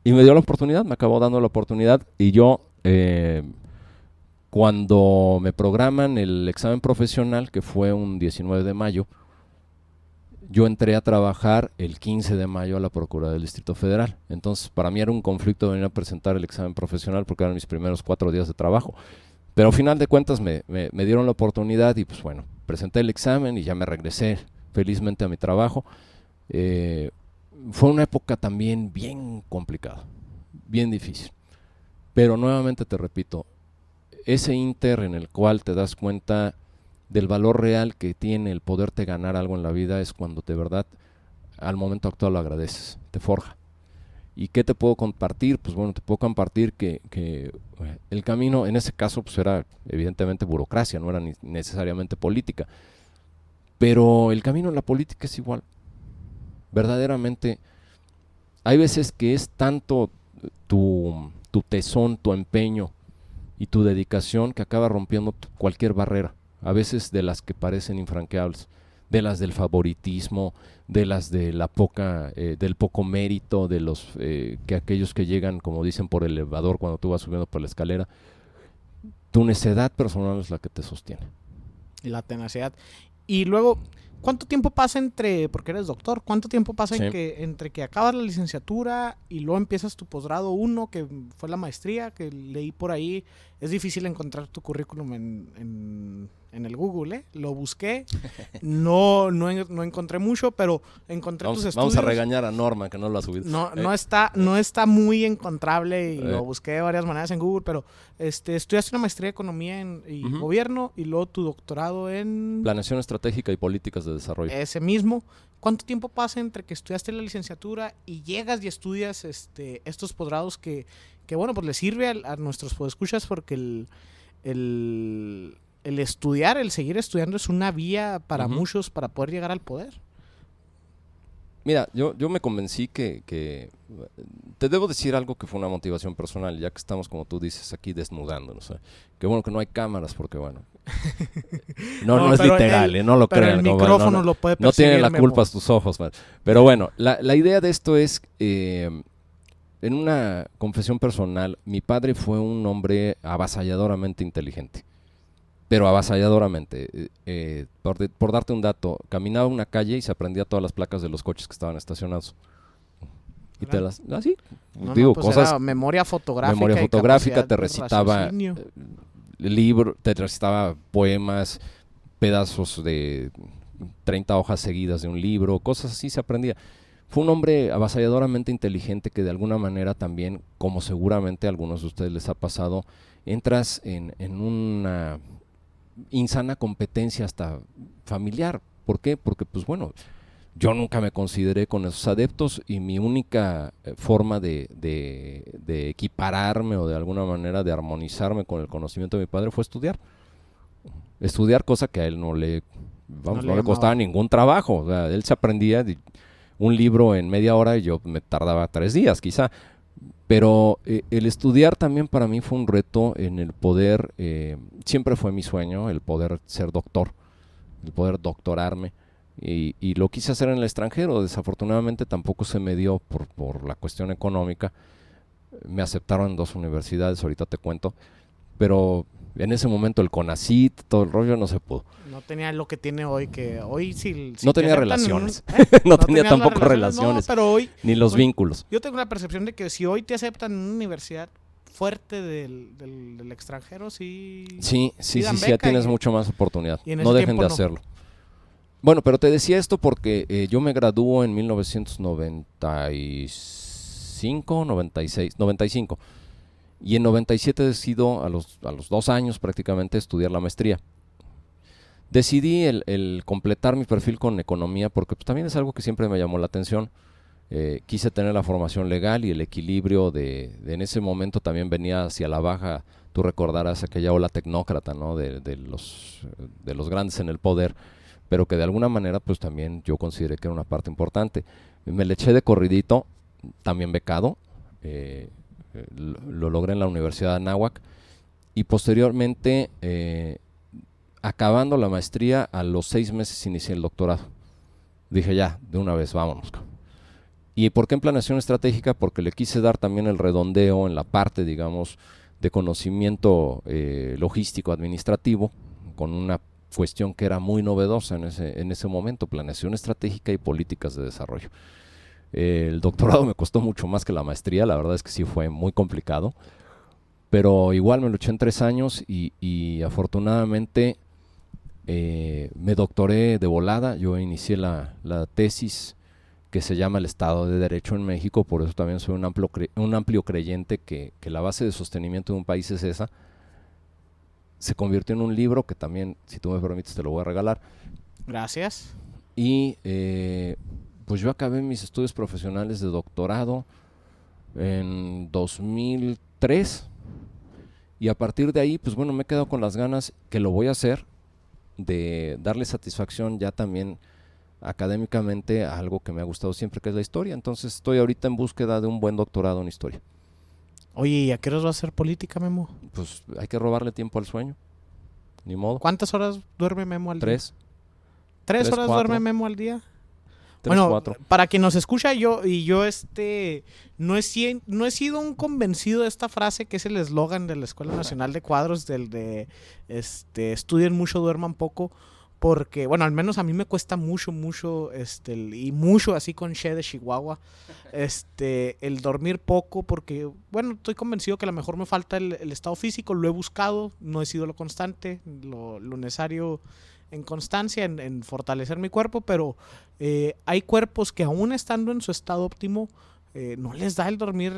Y me dio la oportunidad, me acabó dando la oportunidad, y yo, cuando me programan el examen profesional, que fue un 19 de mayo, yo entré a trabajar el 15 de mayo a la Procuraduría del Distrito Federal. Entonces, para mí era un conflicto venir a presentar el examen profesional porque eran mis primeros 4 días de trabajo. Pero al final de cuentas me dieron la oportunidad y pues bueno, presenté el examen y ya me regresé felizmente a mi trabajo. Fue una época también bien complicada, bien difícil. Pero nuevamente te repito, ese inter en el cual te das cuenta del valor real que tiene el poderte ganar algo en la vida es cuando de verdad al momento actual lo agradeces, te forja. ¿Y qué te puedo compartir? Pues bueno, te puedo compartir que el camino, en ese caso, pues era evidentemente burocracia, no era ni necesariamente política. Pero el camino en la política es igual. Verdaderamente, hay veces que es tanto tu tesón, tu empeño y tu dedicación que acaba rompiendo cualquier barrera. A veces de las que parecen infranqueables, de las del favoritismo, de las de la del poco mérito, de los que aquellos que llegan, como dicen, por el elevador cuando tú vas subiendo por la escalera. Tu necedad personal es la que te sostiene. Y la tenacidad. Y luego, ¿cuánto tiempo pasa porque eres doctor, cuánto tiempo pasa Sí. entre que acabas la licenciatura y luego empiezas tu posgrado 1, que fue la maestría, que leí por ahí? Es difícil encontrar tu currículum en el Google, ¿eh? Lo busqué, no encontré mucho, pero encontré tus estudios. Vamos a regañar a Norma que no lo ha subido. No está muy encontrable y lo busqué de varias maneras en Google, pero estudiaste una maestría de Economía y Gobierno y luego tu doctorado en... Planeación estratégica y políticas de desarrollo. Ese mismo. ¿Cuánto tiempo pasa entre que estudiaste la licenciatura y llegas y estudias estos posgrados que bueno, pues le sirve a nuestros podescuchas porque el estudiar, el seguir estudiando es una vía para muchos para poder llegar al poder? Mira, yo me convencí que te debo decir algo que fue una motivación personal, ya que estamos, como tú dices, aquí desnudándonos. Qué bueno que no hay cámaras, porque bueno, no es literal, no lo pero crean. el micrófono lo puede percibir. No tienen la Memo. culpa tus ojos, man. Pero bueno, la idea de esto es, en una confesión personal, mi padre fue un hombre avasalladoramente inteligente. Pero avasalladoramente. Por darte un dato, caminaba una calle y se aprendía todas las placas de los coches que estaban estacionados. Y te las... Así. Pues cosas... Era memoria fotográfica. Memoria fotográfica, te de recitaba te recitaba poemas, pedazos de 30 hojas seguidas de un libro, cosas así se aprendía. Fue un hombre avasalladoramente inteligente que de alguna manera también, como seguramente a algunos de ustedes les ha pasado, entras en una insana competencia hasta familiar. ¿Por qué? Porque pues bueno, yo nunca me consideré con esos adeptos y mi única forma de equipararme o de alguna manera de armonizarme con el conocimiento de mi padre fue estudiar, cosa que a él no le costaba ningún trabajo. O sea, él se aprendía un libro en media hora y yo me tardaba 3 días quizá. Pero el estudiar también para mí fue un reto en el poder, siempre fue mi sueño el poder ser doctor, el poder doctorarme, y lo quise hacer en el extranjero. Desafortunadamente tampoco se me dio por la cuestión económica. Me aceptaron en 2 universidades, ahorita te cuento, pero En ese momento el CONACYT, todo el rollo, no se pudo. No tenía lo que tiene hoy, que hoy si No te tenía aceptan relaciones. ¿eh? No tenía tenías las tampoco relaciones, no, pero hoy ni los vínculos. yo tengo la percepción de que si hoy te aceptan en una universidad fuerte del extranjero, sí dan Ya beca tienes y- mucho más oportunidad. y en ese No dejen tiempo de no. hacerlo. Bueno, pero te decía esto porque yo me graduó en 1995, 96, 95. Y en 97 decido, a los 2 años prácticamente, estudiar la maestría. Decidí el completar mi perfil con economía porque pues, también es algo que siempre me llamó la atención. Quise tener la formación legal y el equilibrio en ese momento también venía hacia la baja. Tú recordarás aquella ola tecnócrata, ¿no? de los grandes en el poder, pero que de alguna manera pues también yo consideré que era una parte importante. Me le eché de corridito, también becado, lo logré en la Universidad de Anáhuac y posteriormente, acabando la maestría, a los 6 meses inicié el doctorado. Dije ya, de una vez, vámonos. ¿Y por qué en planeación estratégica? Porque le quise dar también el redondeo en la parte, digamos, de conocimiento logístico administrativo, con una cuestión que era muy novedosa en ese momento, planeación estratégica y políticas de desarrollo. El doctorado me costó mucho más que la maestría, la verdad es que sí fue muy complicado, pero igual me lo eché en 3 años y afortunadamente me doctoré de volada. Yo inicié la tesis que se llama El Estado de Derecho en México, por eso también soy un amplio creyente que la base de sostenimiento de un país es esa. Se convirtió en un libro que también, si tú me permites, te lo voy a regalar. Gracias. Y pues yo acabé mis estudios profesionales de doctorado en 2003 y a partir de ahí, pues bueno, me he quedado con las ganas, que lo voy a hacer, de darle satisfacción ya también académicamente a algo que me ha gustado siempre, que es la historia. Entonces estoy ahorita en búsqueda de un buen doctorado en historia. Oye, ¿y a qué horas va a ser política, Memo? Pues hay que robarle tiempo al sueño, ni modo. ¿Cuántas horas duerme Memo al día? 3, 3 horas 4. duerme Memo al día. 3, Bueno, 4. para quien nos escucha, yo no he sido un convencido de esta frase que es el eslogan de la Escuela Nacional de Cuadros, del de estudien mucho, duerman poco, porque, bueno, al menos a mí me cuesta mucho, y mucho así con Che de Chihuahua, el dormir poco, porque, bueno, estoy convencido que a lo mejor me falta el estado físico, lo he buscado, no he sido lo constante, lo necesario en constancia, en fortalecer mi cuerpo, pero hay cuerpos que aún estando en su estado óptimo, no les da el dormir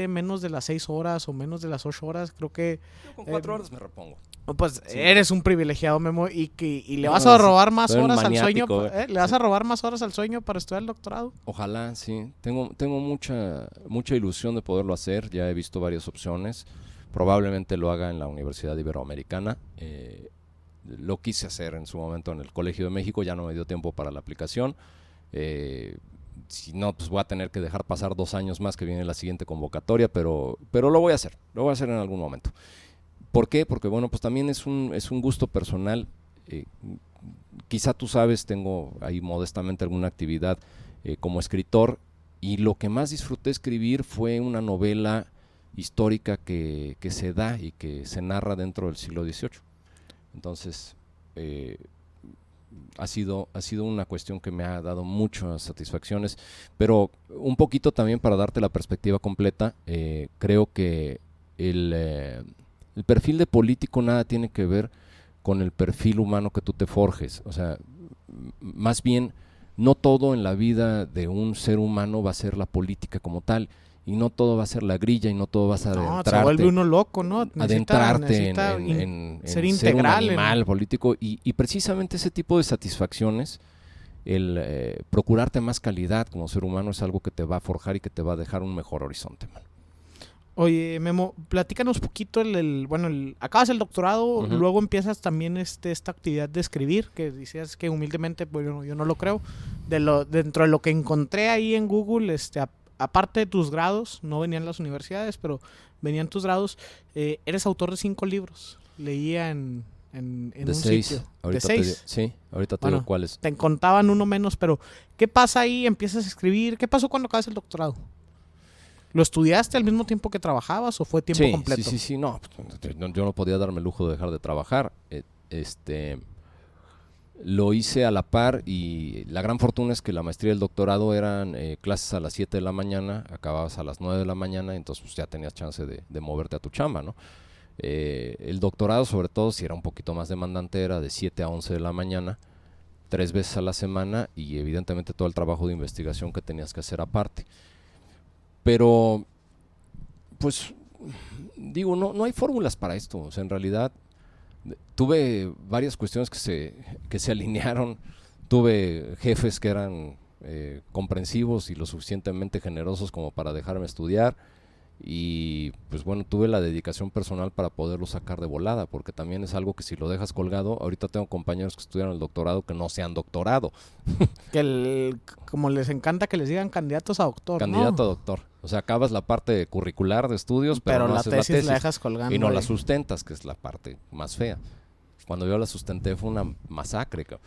menos de las 6 horas o menos de las 8 horas. Creo que Yo con 4 horas me repongo. pues Sí. eres un privilegiado, Memo, y le No, vas a robar más soy un horas al sueño. maniático, ¿Le vas a robar más horas al sueño para estudiar el doctorado? Ojalá, sí. Tengo mucha ilusión de poderlo hacer. Ya he visto varias opciones. Probablemente lo haga en la Universidad Iberoamericana. Lo quise hacer en su momento en el Colegio de México, ya no me dio tiempo para la aplicación. Si no, pues voy a tener que dejar pasar 2 años más que viene la siguiente convocatoria, pero lo voy a hacer en algún momento. ¿Por qué? Porque bueno, pues también es un gusto personal. Quizá tú sabes, tengo ahí modestamente alguna actividad como escritor, y lo que más disfruté escribir fue una novela histórica que se da y que se narra dentro del siglo XVIII. Entonces, ha sido una cuestión que me ha dado muchas satisfacciones, pero un poquito también para darte la perspectiva completa. Creo que el perfil de político nada tiene que ver con el perfil humano que tú te forjes. O sea, más bien, no todo en la vida de un ser humano va a ser la política como tal, y no todo va a ser la grilla, y no todo vas a adentrarte. Se vuelve uno loco, ¿no? Adentrarte en ser un integral. animal político, y precisamente ese tipo de satisfacciones, el procurarte más calidad como ser humano, es algo que te va a forjar y que te va a dejar un mejor horizonte, man. Oye, Memo, platícanos poquito acabas el doctorado, Uh-huh. luego empiezas también esta actividad de escribir, que decías que humildemente, pues yo no lo creo. Dentro de lo que encontré ahí en Google, aparte de tus grados, no venían las universidades, pero venían tus grados, eres autor de 5 libros. Leía en De un 6. sitio. Ahorita ¿De te 6? sí, ahorita te Bueno, digo cuáles. Te contaban uno menos, pero ¿qué pasa ahí? Empiezas a escribir. ¿Qué pasó cuando acabas el doctorado? ¿Lo estudiaste al mismo tiempo que trabajabas o fue tiempo completo? Sí, no, yo no podía darme el lujo de dejar de trabajar. Lo hice a la par y la gran fortuna es que la maestría y el doctorado eran clases a las 7 de la mañana, acababas a las 9 de la mañana, entonces pues, ya tenías chance de moverte a tu chamba, ¿no? El doctorado, sobre todo, si era un poquito más demandante, era de 7 a 11 de la mañana, 3 veces a la semana y evidentemente todo el trabajo de investigación que tenías que hacer aparte. Pero, pues, digo, no hay fórmulas para esto, o sea, en realidad tuve varias cuestiones que se alinearon, tuve jefes que eran comprensivos y lo suficientemente generosos como para dejarme estudiar y pues bueno, tuve la dedicación personal para poderlo sacar de volada, porque también es algo que si lo dejas colgado, ahorita tengo compañeros que estudiaron el doctorado que no se han doctorado. Como les encanta que les digan candidatos a doctor, Candidato ¿no? a doctor. O sea, acabas la parte curricular de estudios, pero no la haces tesis la dejas colgando. y no la sustentas, que es la parte más fea. Cuando yo la sustenté fue una masacre, cabrón.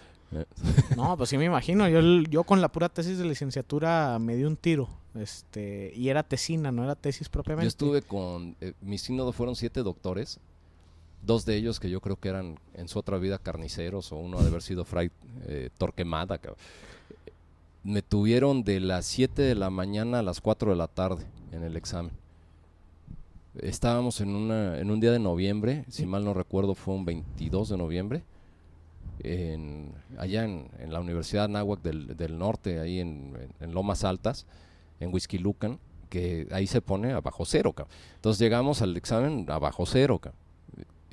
No, pues sí me imagino. Yo con la pura tesis de licenciatura me di un tiro. Y era tesina, no era tesis propiamente. Yo estuve con... mi sínodo fueron 7 doctores. 2 de ellos que yo creo que eran en su otra vida carniceros, o uno ha de haber sido Fray Torquemada, cabrón. Me tuvieron de las 7 de la mañana a las 4 de la tarde en el examen. Estábamos en un día de noviembre, si mal no recuerdo fue un 22 de noviembre, allá en la Universidad Anáhuac del Norte, ahí en Lomas Altas, en Huixquilucan, que ahí se pone a bajo cero, cabrón. Entonces llegamos al examen a bajo cero, cabrón.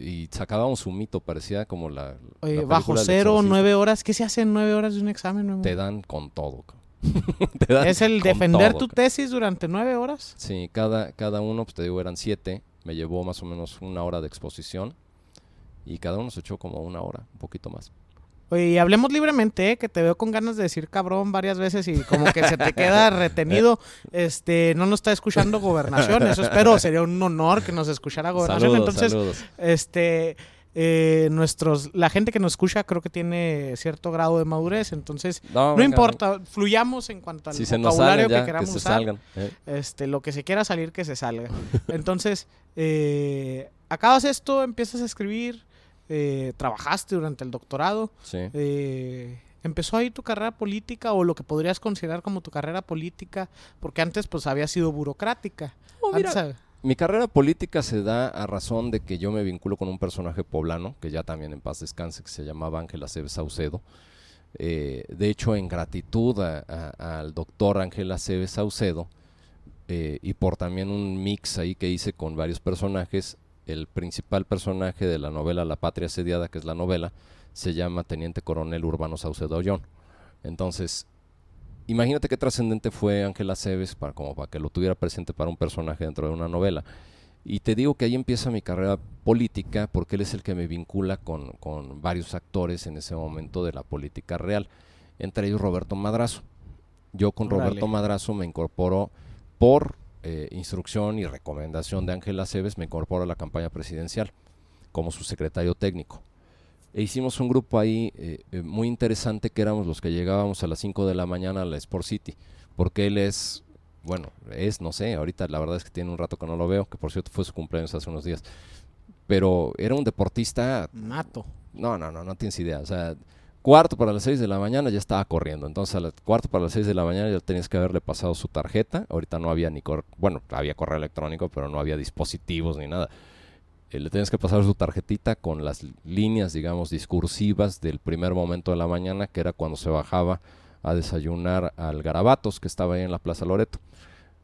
Y sacábamos un mito, parecía como la Oye, bajo cero, 9 horas. ¿Qué se hace en 9 horas de un examen? Memo? Te dan con todo, cabrón. ¿Es el defender tu tesis durante 9 horas? Sí, cada uno, pues te digo, eran 7. Me llevó más o menos 1 hora de exposición. Y cada uno se echó como 1 hora, un poquito más. Oye, y hablemos libremente, que te veo con ganas de decir cabrón varias veces y como que se te queda retenido. No nos está escuchando Gobernación, eso espero, sería un honor que nos escuchara Gobernación. Saludos. La gente que nos escucha creo que tiene cierto grado de madurez, entonces no importa, fluyamos en cuanto al vocabulario que queramos usar. Lo que se quiera salir, que se salga. Entonces, acabas esto, empiezas a escribir. Trabajaste durante el doctorado. Sí. ¿Empezó ahí tu carrera política o lo que podrías considerar como tu carrera política? Porque antes pues había sido burocrática. Mi carrera política se da a razón de que yo me vinculo con un personaje poblano, que ya también en paz descanse, que se llamaba Ángel Aceves Saucedo. De hecho, en gratitud al doctor Ángel Aceves Saucedo, y por también un mix ahí que hice con varios personajes, el principal personaje de la novela La Patria Asediada, que es la novela, se llama Teniente Coronel Urbano Saucedo Ollón. Entonces, imagínate qué trascendente fue Ángel Aceves para que lo tuviera presente para un personaje dentro de una novela. Y te digo que ahí empieza mi carrera política, porque él es el que me vincula con varios actores en ese momento de la política real, entre ellos Roberto Madrazo. Yo con Roberto Madrazo me incorporo por instrucción y recomendación de Ángel Aceves, me incorporo a la campaña presidencial como su secretario técnico. E hicimos un grupo ahí muy interesante, que éramos los que llegábamos a las 5 de la mañana a la Sport City, porque él no sé, ahorita la verdad es que tiene un rato que no lo veo, que por cierto fue su cumpleaños hace unos días, pero era un deportista nato. No tienes idea, o sea, 5:45 de la mañana ya estaba corriendo. Entonces a las 5:45 de la mañana ya tenías que haberle pasado su tarjeta. Ahorita no había había correo electrónico, pero no había dispositivos ni nada. Le tenías que pasar su tarjetita con las líneas, digamos, discursivas del primer momento de la mañana, que era cuando se bajaba a desayunar al Garabatos, que estaba ahí en la Plaza Loreto.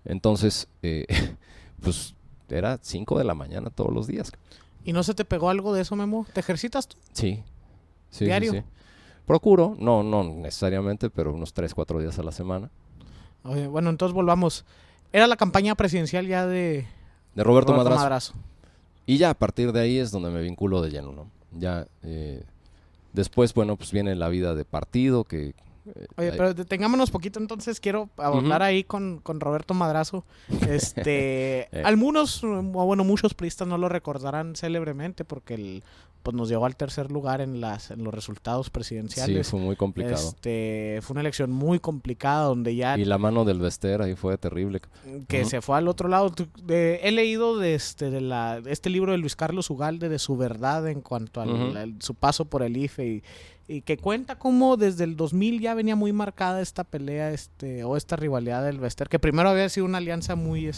Entonces, pues era 5 de la mañana todos los días. ¿Y no se te pegó algo de eso, Memo? ¿Te ejercitas tú? Sí. ¿Diario? Sí. Procuro, no necesariamente, pero unos 3-4 días a la semana. Oye, bueno, entonces volvamos. Era la campaña presidencial ya de Roberto Madrazo. Y ya a partir de ahí es donde me vinculo de lleno, ¿no? Ya después, bueno, pues viene la vida de partido que... Oye, pero detengámonos poquito, entonces quiero abordar ahí con Roberto Madrazo. Algunos, muchos priistas no lo recordarán célebremente porque pues nos llevó al tercer lugar en los resultados presidenciales. Sí, fue muy complicado. Fue una elección muy complicada donde ya... Y la mano del Bester ahí fue terrible. Que se fue al otro lado. He leído de este libro de Luis Carlos Ugalde, de Su Verdad, en cuanto a su paso por el IFE, y que cuenta cómo desde el 2000 ya venía muy marcada esta pelea o esta rivalidad del Bester, que primero había sido una alianza muy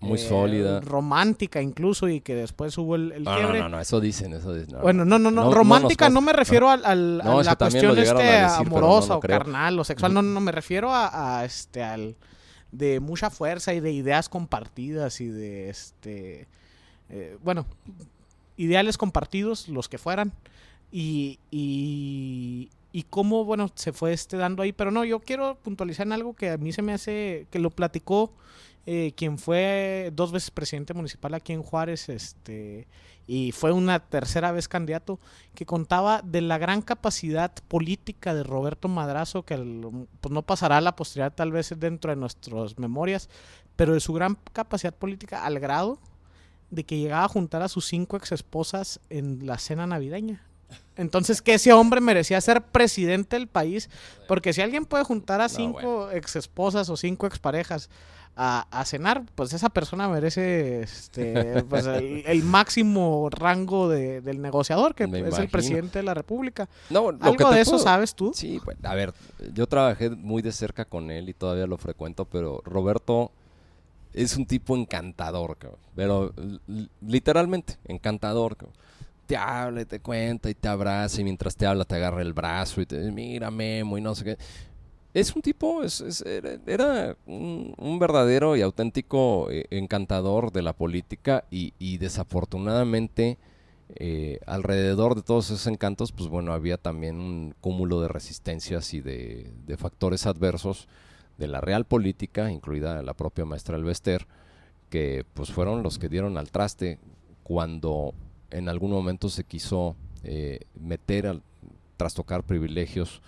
muy sólida, romántica incluso, y que después hubo el quiebre. No, eso dicen. Bueno, no, romántica no me refiero a la cuestión amorosa o carnal o sexual, no me refiero al de mucha fuerza y de ideas compartidas y de ideales compartidos, los que fueran, y cómo, bueno, se fue dando ahí. Pero no, yo quiero puntualizar en algo que a mí se me hace, que lo platicó quien fue 2 veces presidente municipal aquí en Juárez, y fue una tercera vez candidato, que contaba de la gran capacidad política de Roberto Madrazo, que pues no pasará a la posteridad tal vez dentro de nuestras memorias, pero de su gran capacidad política al grado de que llegaba a juntar a sus 5 exesposas en la cena navideña. Entonces, que ese hombre merecía ser presidente del país, porque si alguien puede juntar a 5 exesposas o 5 exparejas a cenar, pues esa persona merece pues el máximo rango del negociador, que es el presidente de la República. ¿Algo de eso sabes tú? Sí, pues, a ver, yo trabajé muy de cerca con él y todavía lo frecuento, pero Roberto es un tipo encantador, pero literalmente encantador. Te habla y te cuenta y te abraza, y mientras te habla te agarra el brazo y te dice, mira, Memo, y no sé qué. Es un tipo, era un verdadero y auténtico encantador de la política, y desafortunadamente alrededor de todos esos encantos, pues bueno, había también un cúmulo de resistencias y de factores adversos de la real política, incluida la propia maestra Elvester, que pues fueron los que dieron al traste cuando en algún momento se quiso meter trastocar privilegios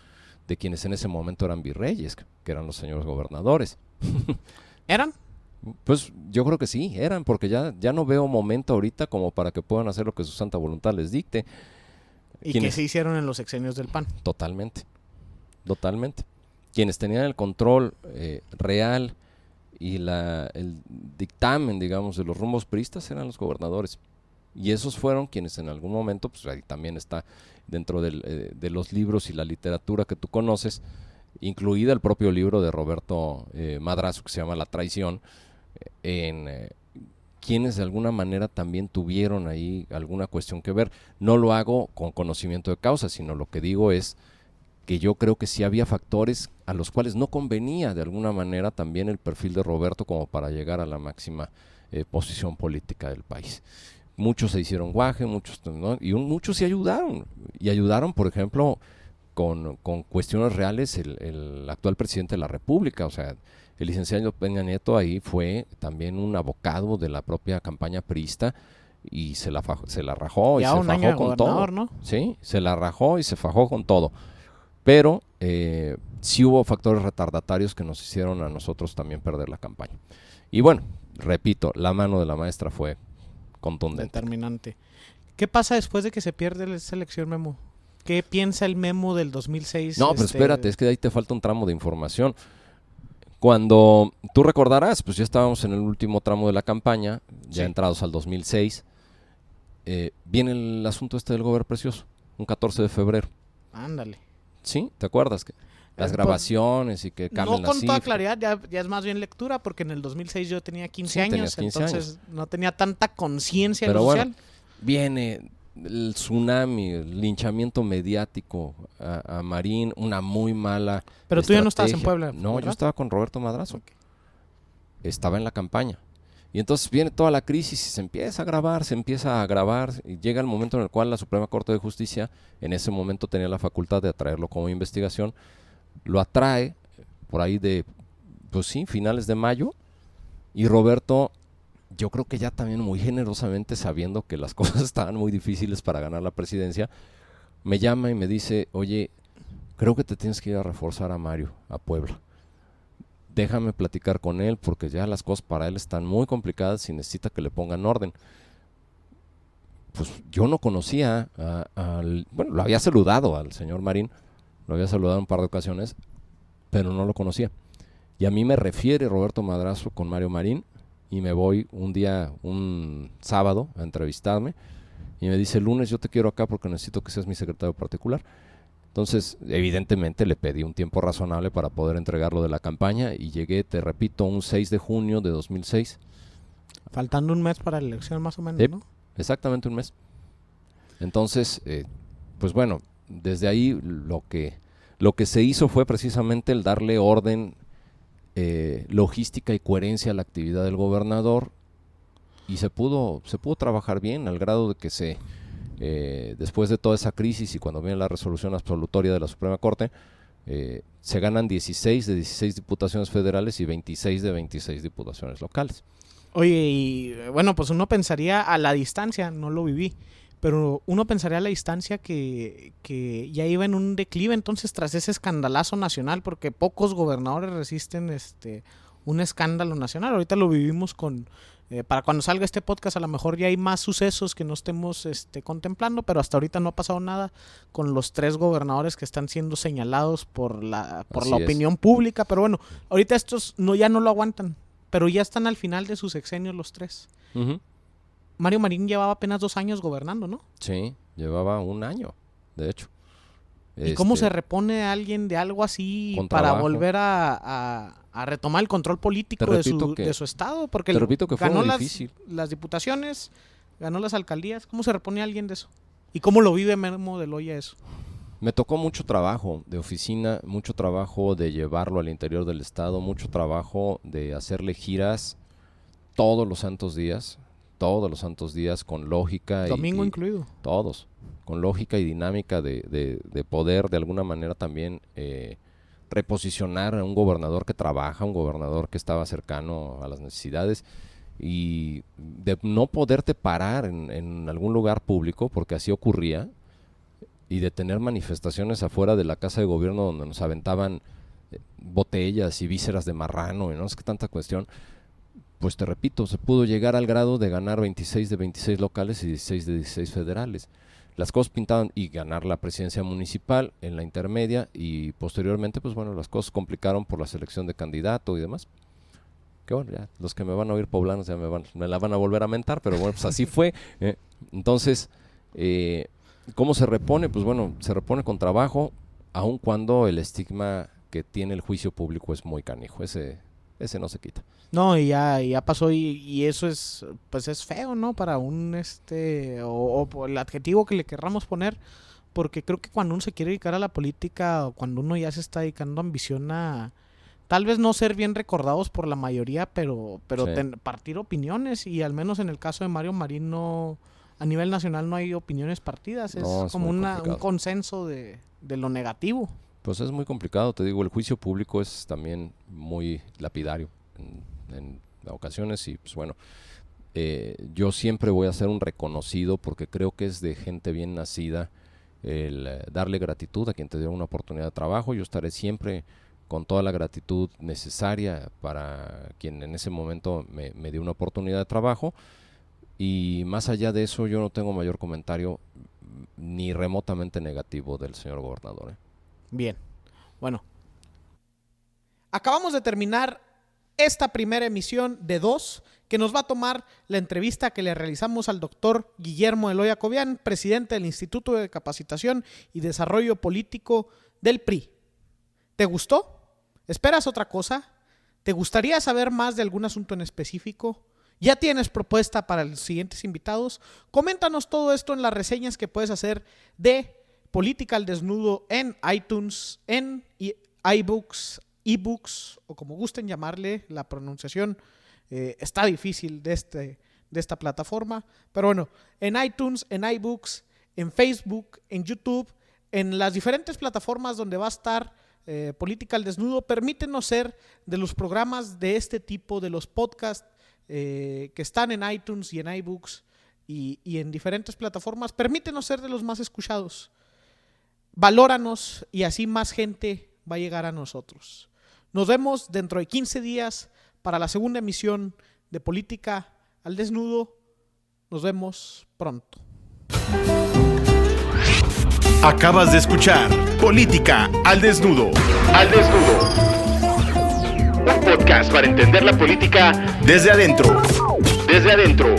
de quienes en ese momento eran virreyes, que eran los señores gobernadores. ¿Eran? Pues yo creo que sí, eran, porque ya no veo momento ahorita como para que puedan hacer lo que su santa voluntad les dicte. Y que se hicieron en los sexenios del PAN. Totalmente. Quienes tenían el control real y el dictamen, digamos, de los rumbos priistas eran los gobernadores. Y esos fueron quienes en algún momento, pues ahí también está dentro de los libros y la literatura que tú conoces, incluida el propio libro de Roberto Madrazo, que se llama La Traición, en quienes de alguna manera también tuvieron ahí alguna cuestión que ver. No lo hago con conocimiento de causa, sino lo que digo es que yo creo que sí había factores a los cuales no convenía de alguna manera también el perfil de Roberto como para llegar a la máxima posición política del país. Muchos se hicieron guaje, muchos no, y muchos sí ayudaron. Y ayudaron, por ejemplo, con cuestiones reales el actual presidente de la República. O sea, el licenciado Peña Nieto ahí fue también un abocado de la propia campaña priista, y se la rajó y se fajó con todo. ¿No? Sí, se la rajó y se fajó con todo. Pero sí hubo factores retardatarios que nos hicieron a nosotros también perder la campaña. Y bueno, repito, la mano de la maestra fue contundente. Determinante. ¿Qué pasa después de que se pierde esa elección, Memo? ¿Qué piensa el Memo del 2006? No, pero espérate, es que ahí te falta un tramo de información. Cuando tú recordarás, pues ya estábamos en el último tramo de la campaña, ya entrados al 2006, viene el asunto del Gober Precioso, un 14 de febrero. Ándale. ¿Sí? ¿Te acuerdas? Las grabaciones y que cambian no con toda claridad, ya es más bien lectura, porque en el 2006 yo tenía 15 años, entonces no tenía tanta conciencia social. Bueno, viene el tsunami, el linchamiento mediático a Marín, una muy mala Pero tú ya no estabas en Puebla, No, ¿verdad? yo estaba con Roberto Madrazo. Okay. Estaba en la campaña. Y entonces viene toda la crisis y se empieza a grabar, y llega el momento en el cual la Suprema Corte de Justicia, en ese momento tenía la facultad de atraerlo como investigación, lo atrae por ahí de, pues sí, finales de mayo, y Roberto, yo creo que ya también muy generosamente, sabiendo que las cosas estaban muy difíciles para ganar la presidencia, me llama y me dice, oye, creo que te tienes que ir a reforzar a Mario, a Puebla. Déjame platicar con él porque ya las cosas para él están muy complicadas y necesita que le pongan orden. pues yo no conocía bueno, lo había saludado al señor Marín, lo había saludado un par de ocasiones, pero no lo conocía. Y a mí me refiere Roberto Madrazo con Mario Marín, y me voy un sábado, a entrevistarme, y me dice: el lunes yo te quiero acá porque necesito que seas mi secretario particular. Entonces, evidentemente le pedí un tiempo razonable para poder entregarlo de la campaña, y llegué, te repito, un 6 de junio de 2006. Faltando un mes para la elección más o menos, Sí, ¿no? exactamente un mes. Entonces, pues bueno, desde ahí lo que se hizo fue precisamente el darle orden, logística y coherencia a la actividad del gobernador, y se pudo trabajar bien, al grado de que después de toda esa crisis y cuando viene la resolución absolutoria de la Suprema Corte, se ganan 16 de 16 diputaciones federales y 26 de 26 diputaciones locales. Oye, y bueno, pues uno pensaría a la distancia, no lo viví, pero uno pensaría a la distancia que ya iba en un declive entonces tras ese escandalazo nacional, porque pocos gobernadores resisten un escándalo nacional. Ahorita lo vivimos para cuando salga este podcast a lo mejor ya hay más sucesos que no estemos contemplando, pero hasta ahorita no ha pasado nada con los 3 gobernadores que están siendo señalados por la opinión pública. Pero bueno, ahorita estos ya no lo aguantan, pero ya están al final de sus sexenios los 3. Uh-huh. Mario Marín llevaba apenas 2 años gobernando, ¿no? Sí, llevaba un año, de hecho. ¿Y cómo se repone a alguien de algo así para trabajo. Volver a retomar el control político de su estado? Porque te repito que fue ganó muy difícil. las diputaciones, ganó las alcaldías. ¿Cómo se repone a alguien de eso? ¿Y cómo lo vive Memo de Loya eso? Me tocó mucho trabajo de oficina, mucho trabajo de llevarlo al interior del estado, mucho trabajo de hacerle giras todos los santos días con lógica. Domingo incluido. Todos, con lógica y dinámica de poder de alguna manera también reposicionar a un gobernador que trabaja, un gobernador que estaba cercano a las necesidades, y de no poderte parar en algún lugar público, porque así ocurría, y de tener manifestaciones afuera de la casa de gobierno donde nos aventaban botellas y vísceras de marrano y no sé qué tanta cuestión. Pues te repito, se pudo llegar al grado de ganar 26 de 26 locales y 16 de 16 federales. Las cosas pintaban, y ganar la presidencia municipal en la intermedia, y posteriormente, pues bueno, las cosas complicaron por la selección de candidato y demás. Que bueno, ya los que me van a oír poblanos ya me la van a volver a mentar, pero bueno, pues así fue. Entonces, ¿cómo se repone? Pues bueno, se repone con trabajo, aun cuando el estigma que tiene el juicio público es muy canijo. Ese no se quita. No, y ya pasó, y eso es, pues es feo, ¿no? Para un, o por el adjetivo que le querramos poner, porque creo que cuando uno se quiere dedicar a la política, o cuando uno ya se está dedicando ambición a, tal vez no ser bien recordados por la mayoría, pero Sí. Partir opiniones, y al menos en el caso de Mario Marín no, a nivel nacional no hay opiniones partidas, es No, es como muy un complicado. consenso de lo negativo. Pues es muy complicado, te digo, el juicio público es también muy lapidario en ocasiones, y pues bueno, yo siempre voy a ser un reconocido, porque creo que es de gente bien nacida el darle gratitud a quien te dio una oportunidad de trabajo. Yo estaré siempre con toda la gratitud necesaria para quien en ese momento me dio una oportunidad de trabajo, y más allá de eso yo no tengo mayor comentario ni remotamente negativo del señor gobernador. Bien, bueno. Acabamos de terminar esta primera emisión de 2 que nos va a tomar la entrevista que le realizamos al doctor Guillermo Eloy Cobian, presidente del Instituto de Capacitación y Desarrollo Político del PRI. ¿Te gustó? ¿Esperas otra cosa? ¿Te gustaría saber más de algún asunto en específico? ¿Ya tienes propuesta para los siguientes invitados? Coméntanos todo esto en las reseñas que puedes hacer de Política al Desnudo en iTunes, en iBooks, ebooks, o como gusten llamarle, la pronunciación está difícil de esta plataforma, pero bueno, en iTunes, en iBooks, en Facebook, en YouTube, en las diferentes plataformas donde va a estar Política al Desnudo. Permítenos ser de los programas de este tipo, de los podcasts que están en iTunes y en iBooks y en diferentes plataformas. Permítenos ser de los más escuchados. Valóranos, y así más gente va a llegar a nosotros. Nos vemos dentro de 15 días para la segunda emisión de Política al Desnudo. Nos vemos pronto. Acabas de escuchar Política al Desnudo. Al Desnudo. Un podcast para entender la política desde adentro. Desde adentro.